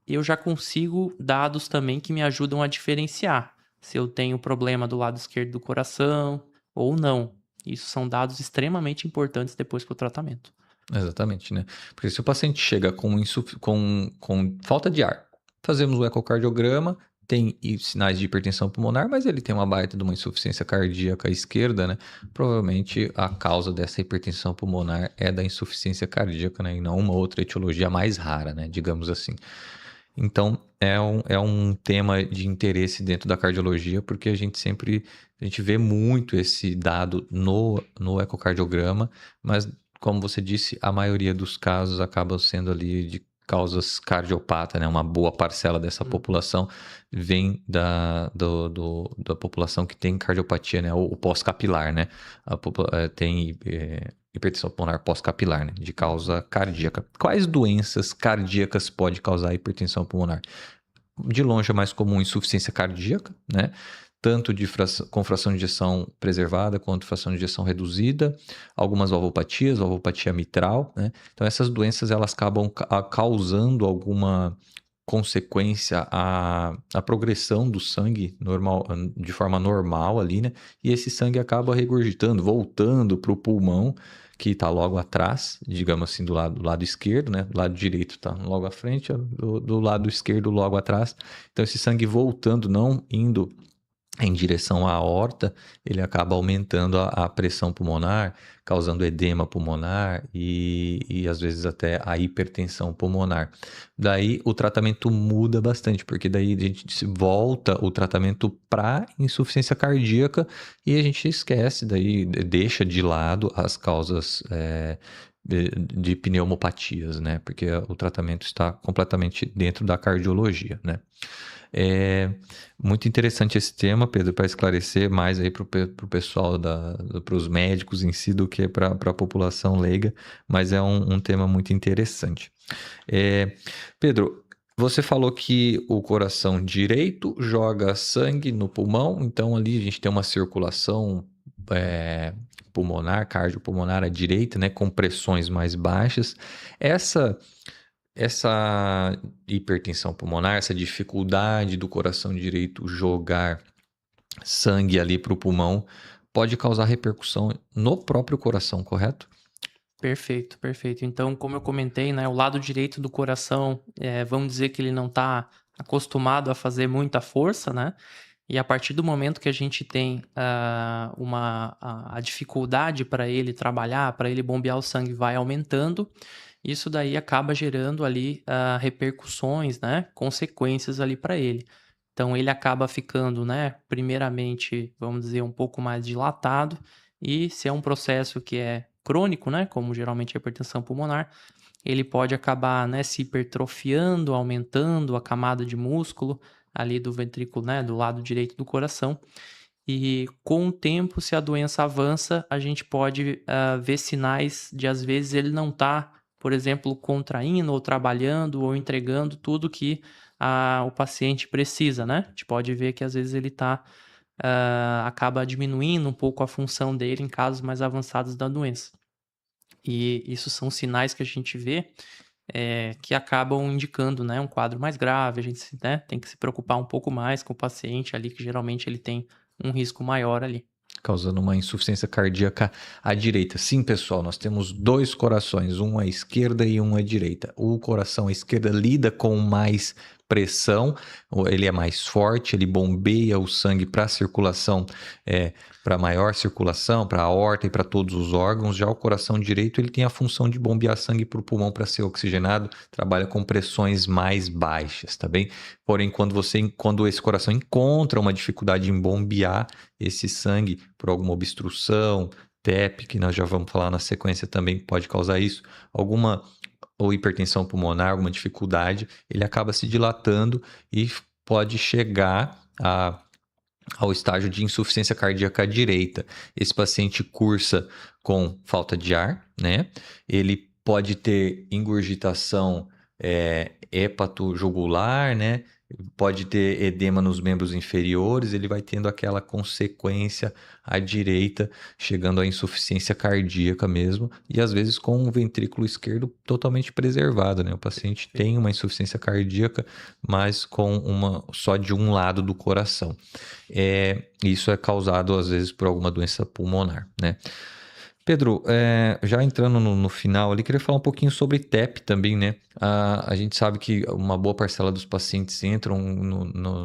eu já consigo dados também que me ajudam a diferenciar se eu tenho problema do lado esquerdo do coração ou não. Isso são dados extremamente importantes depois para o tratamento. Exatamente, né? Porque se o paciente chega com falta de ar, fazemos o ecocardiograma, tem sinais de hipertensão pulmonar, mas ele tem uma baita de uma insuficiência cardíaca esquerda, né? Provavelmente a causa dessa hipertensão pulmonar é da insuficiência cardíaca, né? E não uma outra etiologia mais rara, né? Digamos assim. Então, é um tema de interesse dentro da cardiologia, porque a gente vê muito esse dado no ecocardiograma, mas como você disse, a maioria dos casos acaba sendo ali de causas cardiopatas, né? Uma boa parcela dessa população vem da população que tem cardiopatia, né? O pós-capilar, né? Tem hipertensão pulmonar pós-capilar, né? De causa cardíaca. Quais doenças cardíacas pode causar hipertensão pulmonar? De longe é mais comum insuficiência cardíaca, né? tanto com fração de ejeção preservada quanto fração de ejeção reduzida, algumas valvopatias, valvopatia mitral, né? Então essas doenças elas acabam causando alguma consequência à progressão do sangue normal, de forma normal ali, né? E esse sangue acaba regurgitando, voltando para o pulmão, que está logo atrás, digamos assim, do lado esquerdo, né? Do lado direito está logo à frente, do lado esquerdo logo atrás. Então esse sangue voltando, não indo em direção à aorta, ele acaba aumentando a pressão pulmonar, causando edema pulmonar e às vezes até a hipertensão pulmonar. Daí o tratamento muda bastante, porque daí a gente volta o tratamento para insuficiência cardíaca e a gente esquece, daí deixa de lado as causas de pneumopatias, né? Porque o tratamento está completamente dentro da cardiologia, né? É muito interessante esse tema, Pedro, para esclarecer mais aí para o pessoal, para os médicos em si, do que para a população leiga, mas é um tema muito interessante. Pedro, você falou que o coração direito joga sangue no pulmão, então ali a gente tem uma circulação pulmonar, cardiopulmonar à direita, né, com pressões mais baixas. Essa hipertensão pulmonar, essa dificuldade do coração direito jogar sangue ali para o pulmão, pode causar repercussão no próprio coração, correto? Perfeito, perfeito. Então, como eu comentei, né, o lado direito do coração, vamos dizer que ele não está acostumado a fazer muita força, né? E a partir do momento que a gente tem a dificuldade para ele trabalhar, para ele bombear o sangue vai aumentando, isso daí acaba gerando ali repercussões, né, consequências ali para ele. Então ele acaba ficando, né, primeiramente, vamos dizer, um pouco mais dilatado, e se é um processo que é crônico, né, como geralmente a hipertensão pulmonar, ele pode acabar, né, se hipertrofiando, aumentando a camada de músculo ali do ventrículo, né, do lado direito do coração. E com o tempo, se a doença avança, a gente pode ver sinais de, às vezes, ele não tá, por exemplo, contraindo ou trabalhando ou entregando tudo que o paciente precisa, né? A gente pode ver que, às vezes, ele acaba diminuindo um pouco a função dele em casos mais avançados da doença. E isso são sinais que a gente vê que acabam indicando, né, um quadro mais grave. A gente, né, tem que se preocupar um pouco mais com o paciente ali, que geralmente ele tem um risco maior ali. Causando uma insuficiência cardíaca à direita. Sim, pessoal, nós temos dois corações, um à esquerda e um à direita. O coração à esquerda lida com mais pressão, ele é mais forte, ele bombeia o sangue para a circulação, para maior circulação, para a aorta e para todos os órgãos. Já o coração direito, ele tem a função de bombear sangue para o pulmão para ser oxigenado, trabalha com pressões mais baixas, tá bem? Porém, quando esse coração encontra uma dificuldade em bombear esse sangue por alguma obstrução, TEP, que nós já vamos falar na sequência também, pode causar isso, ou hipertensão pulmonar, alguma dificuldade, ele acaba se dilatando e pode chegar ao estágio de insuficiência cardíaca direita. Esse paciente cursa com falta de ar, né? Ele pode ter ingurgitação hepatojugular, né? Pode ter edema nos membros inferiores, ele vai tendo aquela consequência à direita, chegando à insuficiência cardíaca mesmo, e às vezes com o ventrículo esquerdo totalmente preservado, né? O paciente tem uma insuficiência cardíaca, mas com só de um lado do coração. Isso é causado às vezes por alguma doença pulmonar, né? Pedro, já entrando no final ali, queria falar um pouquinho sobre TEP também, né? A gente sabe que uma boa parcela dos pacientes entram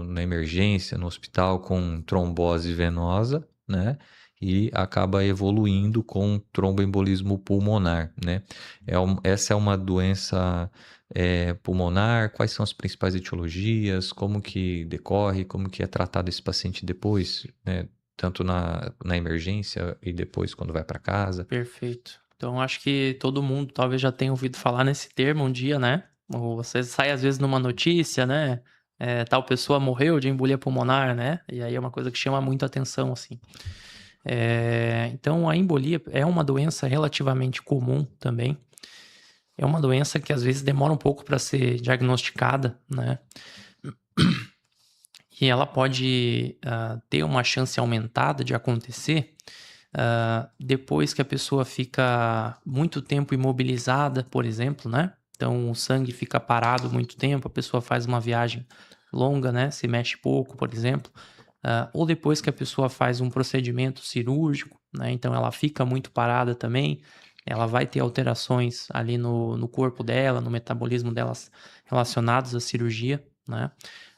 na emergência, no hospital, com trombose venosa, né? E acaba evoluindo com tromboembolismo pulmonar, né? Essa é uma doença pulmonar. Quais são as principais etiologias? Como que decorre? Como que é tratado esse paciente depois, né? Tanto na emergência e depois quando vai para casa. Perfeito. Então, acho que todo mundo talvez já tenha ouvido falar nesse termo um dia, né? Ou você sai às vezes numa notícia, né? Tal pessoa morreu de embolia pulmonar, né? E aí é uma coisa que chama muita atenção, assim. Então, a embolia é uma doença relativamente comum também. É uma doença que às vezes demora um pouco para ser diagnosticada, né? E ela pode ter uma chance aumentada de acontecer depois que a pessoa fica muito tempo imobilizada, por exemplo, né? Então, o sangue fica parado muito tempo, a pessoa faz uma viagem longa, né? Se mexe pouco, por exemplo. Ou depois que a pessoa faz um procedimento cirúrgico, né? Então, ela fica muito parada também. Ela vai ter alterações ali no corpo dela, no metabolismo delas relacionados à cirurgia, né?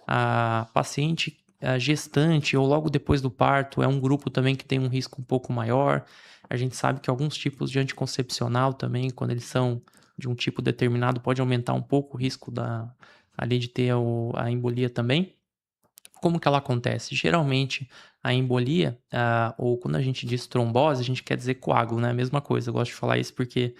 A paciente gestante ou logo depois do parto é um grupo também que tem um risco um pouco maior. A gente sabe que alguns tipos de anticoncepcional também, quando eles são de um tipo determinado, pode aumentar um pouco o risco ali de ter a embolia também. Como que ela acontece? Geralmente, a embolia, ou quando a gente diz trombose, a gente quer dizer coágulo, né? A mesma coisa, eu gosto de falar isso porque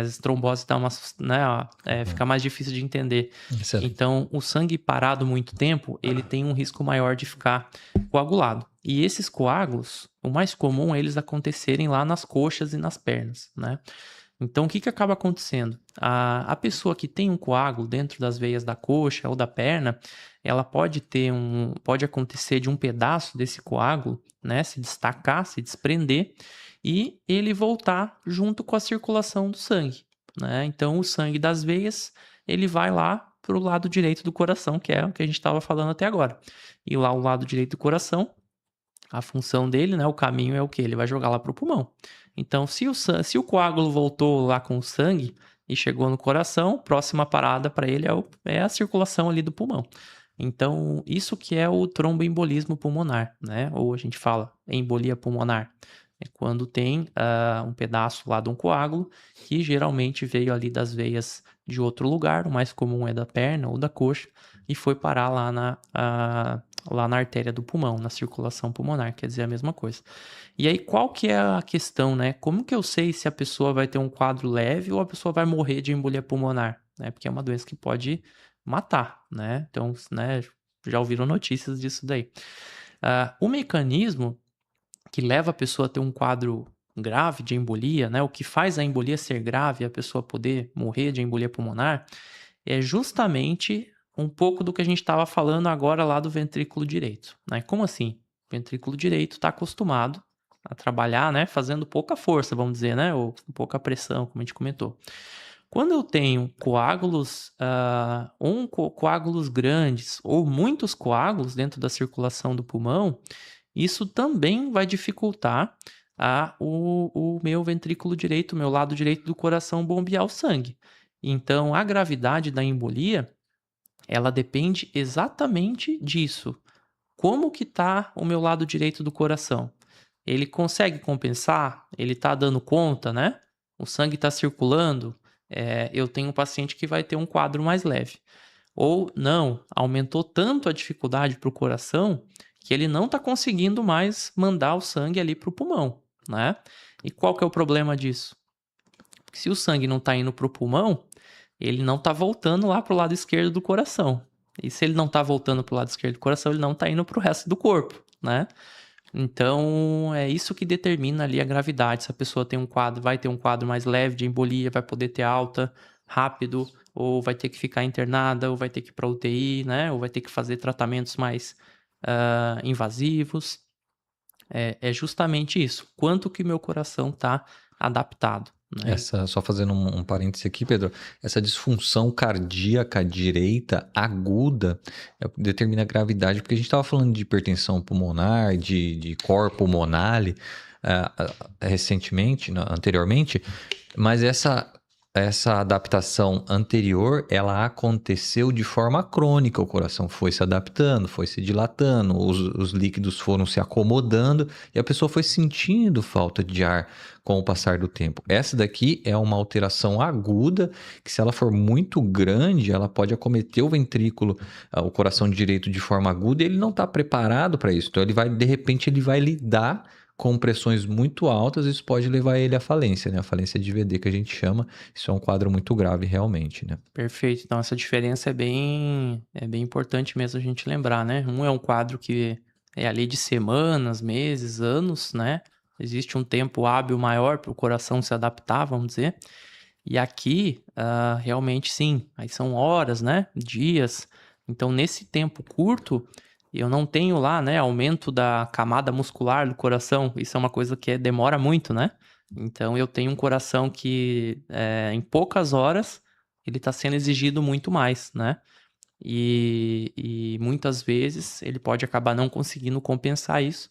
as tromboses dá uma, né, fica mais difícil de entender. Excelente. Então, o sangue parado muito tempo, ele tem um risco maior de ficar coagulado. E esses coágulos, o mais comum é eles acontecerem lá nas coxas e nas pernas, né? Então, o que acaba acontecendo? A pessoa que tem um coágulo dentro das veias da coxa ou da perna, ela pode acontecer de um pedaço desse coágulo, né, se destacar, se desprender e ele voltar junto com a circulação do sangue, né? Então, o sangue das veias, ele vai lá para o lado direito do coração, que é o que a gente estava falando até agora. E lá o lado direito do coração, a função dele, né, o caminho é o que? Ele vai jogar lá para o pulmão. Então, se o coágulo voltou lá com o sangue e chegou no coração, próxima parada para ele é a circulação ali do pulmão. Então, isso que é o tromboembolismo pulmonar, né? Ou a gente fala embolia pulmonar. É quando tem um pedaço lá de um coágulo que geralmente veio ali das veias de outro lugar, o mais comum é da perna ou da coxa, e foi parar lá na artéria do pulmão, na circulação pulmonar, quer dizer a mesma coisa. E aí, qual que é a questão, né? Como que eu sei se a pessoa vai ter um quadro leve ou a pessoa vai morrer de embolia pulmonar, né? Porque é uma doença que pode matar, né? Então, né, já ouviram notícias disso daí. O mecanismo que leva a pessoa a ter um quadro grave de embolia, né? O que faz a embolia ser grave e a pessoa poder morrer de embolia pulmonar é justamente um pouco do que a gente estava falando agora lá do ventrículo direito, né? Como assim? O ventrículo direito está acostumado a trabalhar, né? Fazendo pouca força, vamos dizer, né? Ou pouca pressão, como a gente comentou. Quando eu tenho coágulos, coágulos grandes ou muitos coágulos dentro da circulação do pulmão, isso também vai dificultar o meu ventrículo direito, o meu lado direito do coração bombear o sangue. Então, a gravidade da embolia, ela depende exatamente disso. Como que tá o meu lado direito do coração? Ele consegue compensar? Ele tá dando conta, né? O sangue está circulando? Eu tenho um paciente que vai ter um quadro mais leve. Ou não, aumentou tanto a dificuldade para o coração que ele não está conseguindo mais mandar o sangue ali para o pulmão, né? E qual que é o problema disso? Porque se o sangue não está indo para o pulmão, ele não está voltando lá para o lado esquerdo do coração. E se ele não está voltando para o lado esquerdo do coração, ele não está indo para o resto do corpo, né? Então, é isso que determina ali a gravidade. Se a pessoa tem vai ter um quadro mais leve de embolia, vai poder ter alta rápido, ou vai ter que ficar internada, ou vai ter que ir para UTI, né? Ou vai ter que fazer tratamentos mais invasivos. É justamente isso. Quanto que meu coração está adaptado, né? Só fazendo um parêntese aqui, Pedro, essa disfunção cardíaca direita aguda determina a gravidade, porque a gente estava falando de hipertensão pulmonar, de cor pulmonale, anteriormente, mas essa adaptação anterior, ela aconteceu de forma crônica. O coração foi se adaptando, foi se dilatando, os líquidos foram se acomodando e a pessoa foi sentindo falta de ar com o passar do tempo. Essa daqui é uma alteração aguda que, se ela for muito grande, ela pode acometer o ventrículo, o coração direito de forma aguda, e ele não está preparado para isso. Então, de repente, ele vai lidar com pressões muito altas, isso pode levar ele à falência, né? A falência de VD que a gente chama. Isso é um quadro muito grave realmente, né? Perfeito. Então, essa diferença é bem importante mesmo a gente lembrar, né? Um é um quadro que é ali de semanas, meses, anos, né? Existe um tempo hábil maior para o coração se adaptar, vamos dizer. E aqui, realmente sim, aí são horas, né? Dias. Então, nesse tempo curto, eu não tenho lá, né, aumento da camada muscular do coração. Isso é uma coisa que demora muito, né? Então eu tenho um coração que em poucas horas ele está sendo exigido muito mais, né? E muitas vezes ele pode acabar não conseguindo compensar isso,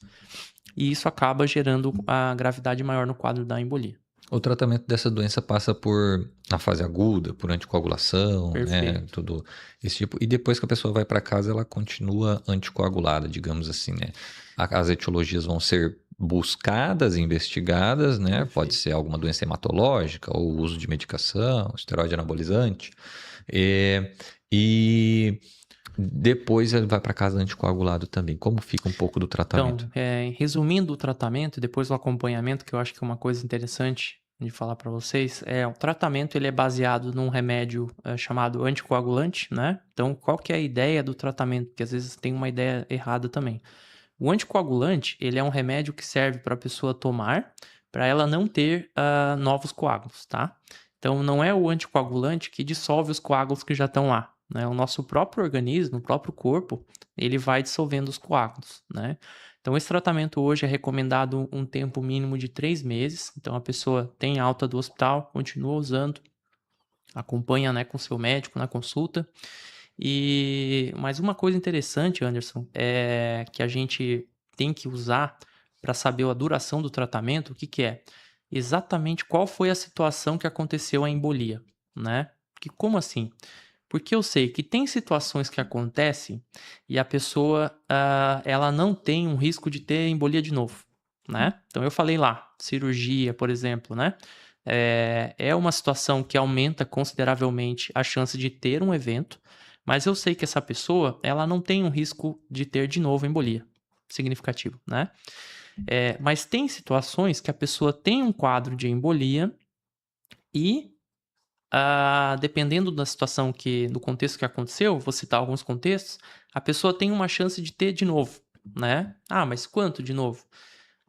e isso acaba gerando a gravidade maior no quadro da embolia. O tratamento dessa doença passa por, na fase aguda, por anticoagulação, né? Perfeito. Tudo esse tipo. E depois que a pessoa vai para casa, ela continua anticoagulada, digamos assim, né? As etiologias vão ser buscadas, investigadas, né? Pode ser alguma doença hematológica ou uso de medicação, esteroide anabolizante. E depois ele vai para casa anticoagulado também. Como fica um pouco do tratamento? Então, resumindo o tratamento e depois o acompanhamento, que eu acho que é uma coisa interessante de falar para vocês, o tratamento ele é baseado num remédio chamado anticoagulante, né? Então, qual que é a ideia do tratamento? Porque às vezes tem uma ideia errada também. O anticoagulante, ele é um remédio que serve para a pessoa tomar, para ela não ter novos coágulos, tá? Então, não é o anticoagulante que dissolve os coágulos que já estão lá, né? O nosso próprio organismo, o próprio corpo, ele vai dissolvendo os coágulos, né? Então, esse tratamento hoje é recomendado um tempo mínimo de 3 meses. Então, a pessoa tem alta do hospital, continua usando, acompanha, né, com seu médico na consulta. Mas uma coisa interessante, Anderson, é que a gente tem que usar para saber a duração do tratamento, o que que é? Exatamente qual foi a situação que aconteceu a embolia, né? Que como assim? Porque eu sei que tem situações que acontecem e a pessoa, ela não tem um risco de ter embolia de novo, né? Então eu falei lá, cirurgia, por exemplo, né? É uma situação que aumenta consideravelmente a chance de ter um evento, mas eu sei que essa pessoa, ela não tem um risco de ter de novo embolia significativo, né? Mas tem situações que a pessoa tem um quadro de embolia e, dependendo da situação do contexto que aconteceu, vou citar alguns contextos, a pessoa tem uma chance de ter de novo, né? Ah, mas quanto de novo?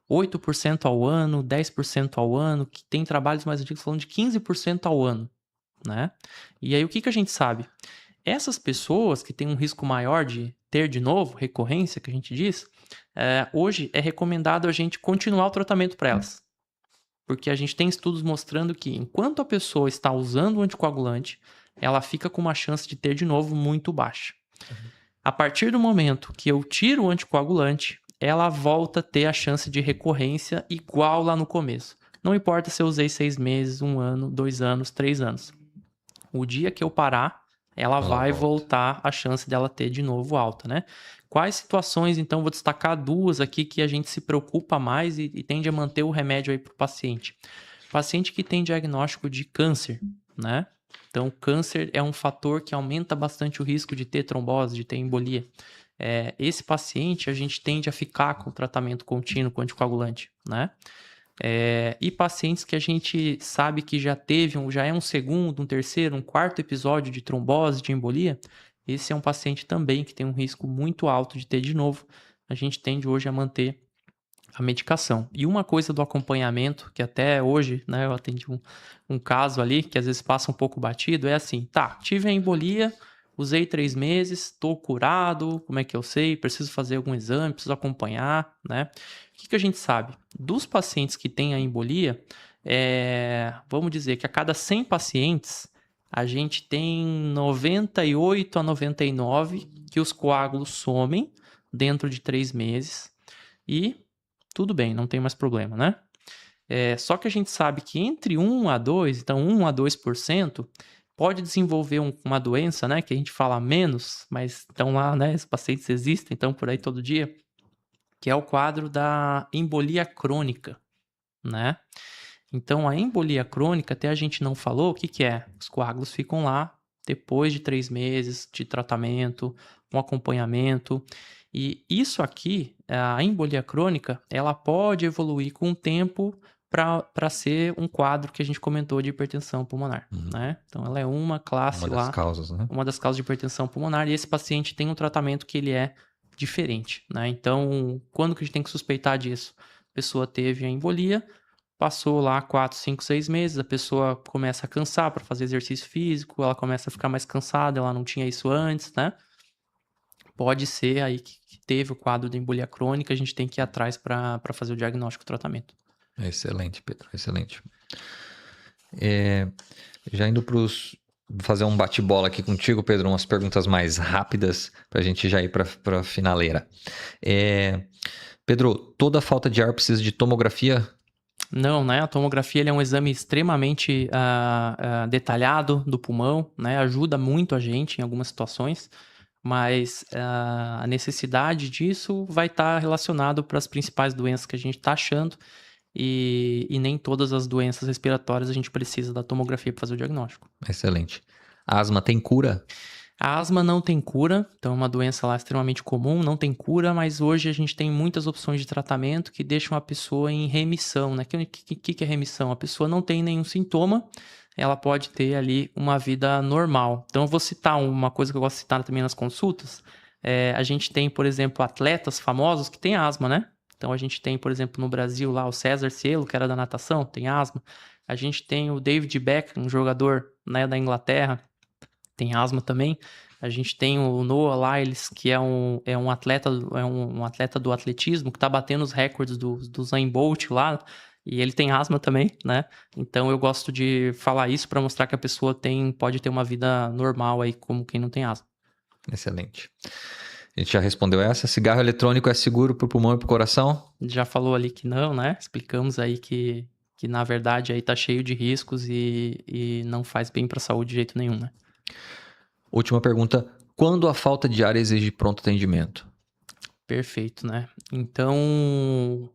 8% ao ano, 10% ao ano, que tem trabalhos mais antigos falando de 15% ao ano, né? E aí o que a gente sabe? Essas pessoas que têm um risco maior de ter de novo, recorrência, que a gente diz, hoje é recomendado a gente continuar o tratamento para elas. Porque a gente tem estudos mostrando que enquanto a pessoa está usando o anticoagulante, ela fica com uma chance de ter de novo muito baixa. A partir do momento que eu tiro o anticoagulante, ela volta a ter a chance de recorrência igual lá no começo. Não importa se eu usei 6 meses, 1 ano, 2 anos, 3 anos. O dia que eu parar, ela vai voltar a chance dela ter de novo alta, né? Quais situações, então, vou destacar 2 aqui que a gente se preocupa mais e tende a manter o remédio aí para o paciente. Paciente que tem diagnóstico de câncer, né? Então, câncer é um fator que aumenta bastante o risco de ter trombose, de ter embolia. Esse paciente, a gente tende a ficar com o tratamento contínuo com anticoagulante, né? E pacientes que a gente sabe que já é um segundo, um terceiro, um quarto episódio de trombose, de embolia, esse é um paciente também que tem um risco muito alto de ter de novo. A gente tende hoje a manter a medicação. E uma coisa do acompanhamento, que até hoje, né, eu atendi um caso ali, que às vezes passa um pouco batido, é assim, tá, tive a embolia, usei 3 meses, tô curado, como é que eu sei? Preciso fazer algum exame, preciso acompanhar, né? O que a gente sabe? Dos pacientes que têm a embolia, vamos dizer que a cada 100 pacientes, a gente tem 98 a 99 que os coágulos somem dentro de 3 meses e tudo bem, não tem mais problema, né? Só que a gente sabe que entre 1 a 2, então 1 a 2%, pode desenvolver uma doença, né? Que a gente fala menos, mas estão lá, né? Os pacientes existem, estão por aí todo dia, que é o quadro da embolia crônica, né? Então, a embolia crônica, até a gente não falou, o que é? Os coágulos ficam lá depois de 3 meses de tratamento, com acompanhamento. E isso aqui, a embolia crônica, ela pode evoluir com o tempo para ser um quadro que a gente comentou de hipertensão pulmonar, né? Então, ela é uma classe Uma das causas, né? uma das causas de hipertensão pulmonar, e esse paciente tem um tratamento que ele é diferente, né? Então, quando que a gente tem que suspeitar disso? A pessoa teve a embolia, passou lá 4, 5, 6 meses, a pessoa começa a cansar para fazer exercício físico, ela começa a ficar mais cansada, ela não tinha isso antes, né? pode ser aí que teve o quadro de embolia crônica, a gente tem que ir atrás para fazer o diagnóstico e o tratamento. Excelente, Pedro, excelente. Já indo fazer um bate-bola aqui contigo, Pedro, umas perguntas mais rápidas para a gente já ir para a finaleira. Pedro, toda falta de ar precisa de tomografia? Não, né? A tomografia ele é um exame extremamente detalhado do pulmão, né? Ajuda muito a gente em algumas situações, mas a necessidade disso vai estar relacionado para as principais doenças que a gente está achando e nem todas as doenças respiratórias a gente precisa da tomografia para fazer o diagnóstico. Excelente. A asma tem cura? A asma não tem cura, então é uma doença lá extremamente comum, não tem cura, mas hoje a gente tem muitas opções de tratamento que deixam a pessoa em remissão, né? O que é remissão? A pessoa não tem nenhum sintoma, ela pode ter ali uma vida normal. Então eu vou citar uma coisa que eu gosto de citar também nas consultas. A gente tem, por exemplo, atletas famosos que têm asma, né? Então a gente tem, por exemplo, no Brasil lá o César Cielo, que era da natação, tem asma. A gente tem o David Beckham, um jogador, né, da Inglaterra, tem asma também. A gente tem o Noah Lyles, que é um atleta do atletismo, que está batendo os recordes do Usain Bolt lá, e ele tem asma também, né? Então eu gosto de falar isso para mostrar que a pessoa pode ter uma vida normal aí, como quem não tem asma. Excelente. A gente já respondeu essa. Cigarro eletrônico é seguro para o pulmão e para o coração? Já falou ali que não, né? Explicamos aí que na verdade aí tá cheio de riscos e não faz bem para a saúde de jeito nenhum, né? Última pergunta. Quando a falta de ar exige pronto atendimento? Perfeito, né? Então,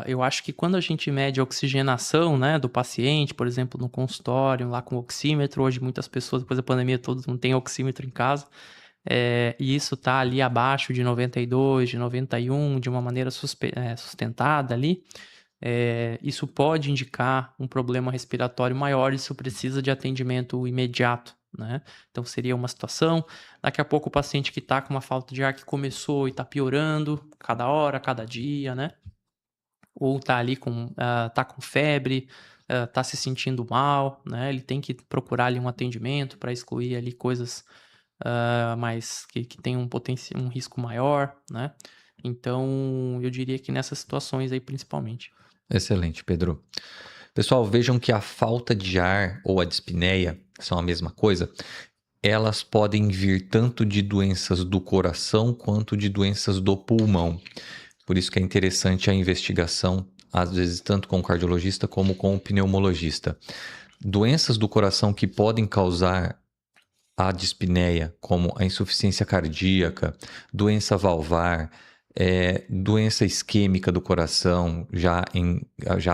eu acho que quando a gente mede a oxigenação, né, do paciente, por exemplo, no consultório, lá com oxímetro, hoje muitas pessoas, depois da pandemia, todos não têm oxímetro em casa, e isso tá ali abaixo de 92, de 91, de uma maneira sustentada ali, isso pode indicar um problema respiratório maior, isso precisa de atendimento imediato, né? Então seria uma situação. Daqui a pouco o paciente que está com uma falta de ar que começou e está piorando cada hora, cada dia, né? Ou está ali tá com febre, está se sentindo mal, né? Ele tem que procurar ali um atendimento para excluir ali coisas mais que tem um risco maior, né? Então eu diria que nessas situações aí principalmente. Excelente, Pedro. Pessoal, vejam que a falta de ar ou a dispneia são a mesma coisa. Elas podem vir tanto de doenças do coração quanto de doenças do pulmão. Por isso que é interessante a investigação, às vezes tanto com o cardiologista como com o pneumologista. Doenças do coração que podem causar a dispneia, como a insuficiência cardíaca, doença valvar, doença isquêmica do coração já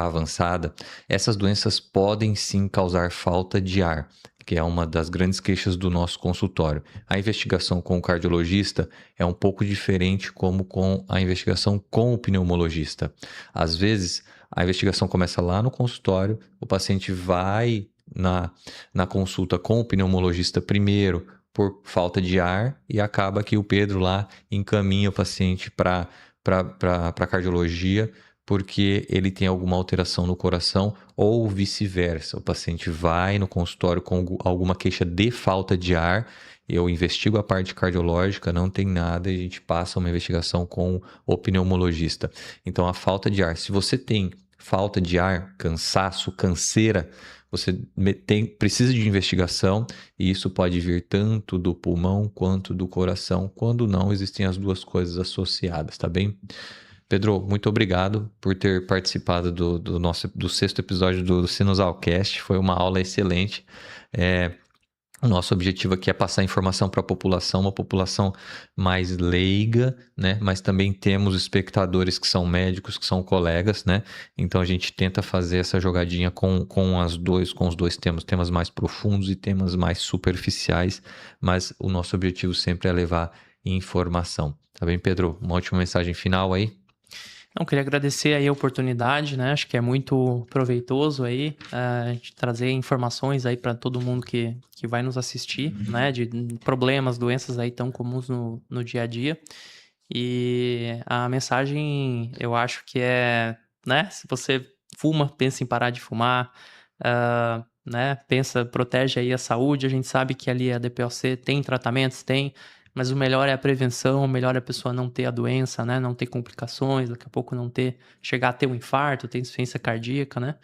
avançada, essas doenças podem sim causar falta de ar, que é uma das grandes queixas do nosso consultório. A investigação com o cardiologista é um pouco diferente como com a investigação com o pneumologista. Às vezes, a investigação começa lá no consultório, o paciente vai na consulta com o pneumologista primeiro, por falta de ar, e acaba que o Pedro lá encaminha o paciente para a cardiologia porque ele tem alguma alteração no coração ou vice-versa. O paciente vai no consultório com alguma queixa de falta de ar, eu investigo a parte cardiológica, não tem nada, e a gente passa uma investigação com o pneumologista. Então, a falta de ar, se você tem falta de ar, cansaço, canseira, você precisa de investigação e isso pode vir tanto do pulmão quanto do coração, quando não existem as duas coisas associadas, tá bem? Pedro, muito obrigado por ter participado do 6º episódio do Sinusalcast, foi uma aula excelente. O nosso objetivo aqui é passar informação para a população, uma população mais leiga, né? Mas também temos espectadores que são médicos, que são colegas, né? Então a gente tenta fazer essa jogadinha com os dois temas mais profundos e temas mais superficiais, mas o nosso objetivo sempre é levar informação. Tá bem, Pedro? Uma última mensagem final aí? Não, queria agradecer aí a oportunidade, né? Acho que é muito proveitoso aí a gente trazer informações aí para todo mundo que vai nos assistir, né? De problemas, doenças aí tão comuns no dia a dia. E a mensagem, eu acho que né? Se você fuma, pensa em parar de fumar, né? Protege aí a saúde. A gente sabe que ali a DPOC tem tratamentos, Mas o melhor é a prevenção, o melhor é a pessoa não ter a doença, né? Não ter complicações, daqui a pouco não ter, chegar a ter um infarto, ter insuficiência cardíaca, né?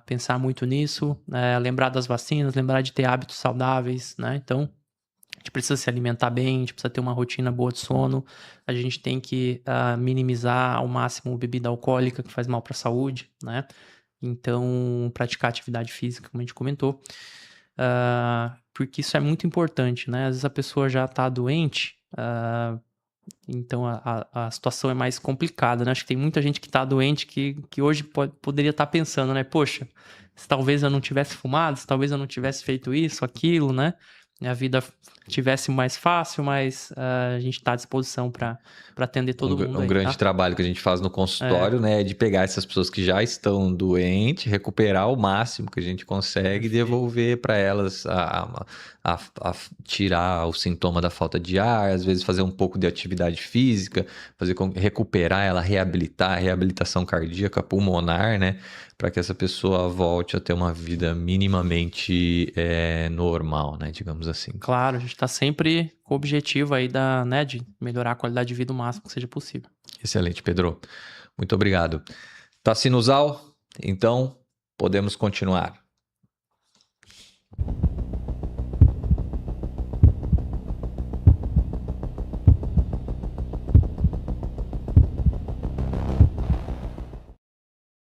Pensar muito nisso, lembrar das vacinas, lembrar de ter hábitos saudáveis, né? Então, a gente precisa se alimentar bem, a gente precisa ter uma rotina boa de sono, a gente tem que minimizar ao máximo bebida alcoólica, que faz mal para a saúde, né? Então, praticar atividade física, como a gente comentou, porque isso é muito importante, né? Às vezes a pessoa já está doente, então a situação é mais complicada, né? Acho que tem muita gente que está doente que hoje poderia estar pensando, né? Poxa, se talvez eu não tivesse fumado, se talvez eu não tivesse feito isso, aquilo, né? A vida tivesse mais fácil, mas a gente está à disposição para atender todo mundo aí, grande tá? trabalho que a gente faz no consultório, né, é de pegar essas pessoas que já estão doentes, recuperar o máximo que a gente consegue e devolver para elas a tirar o sintoma da falta de ar, às vezes fazer um pouco de atividade física, recuperar ela, reabilitar, reabilitação cardíaca, pulmonar, né, para que essa pessoa volte a ter uma vida minimamente normal, né, digamos assim. Claro, a gente está sempre com o objetivo aí né, de melhorar a qualidade de vida o máximo que seja possível. Excelente, Pedro. Muito obrigado. Tá sinusal? Então, podemos continuar.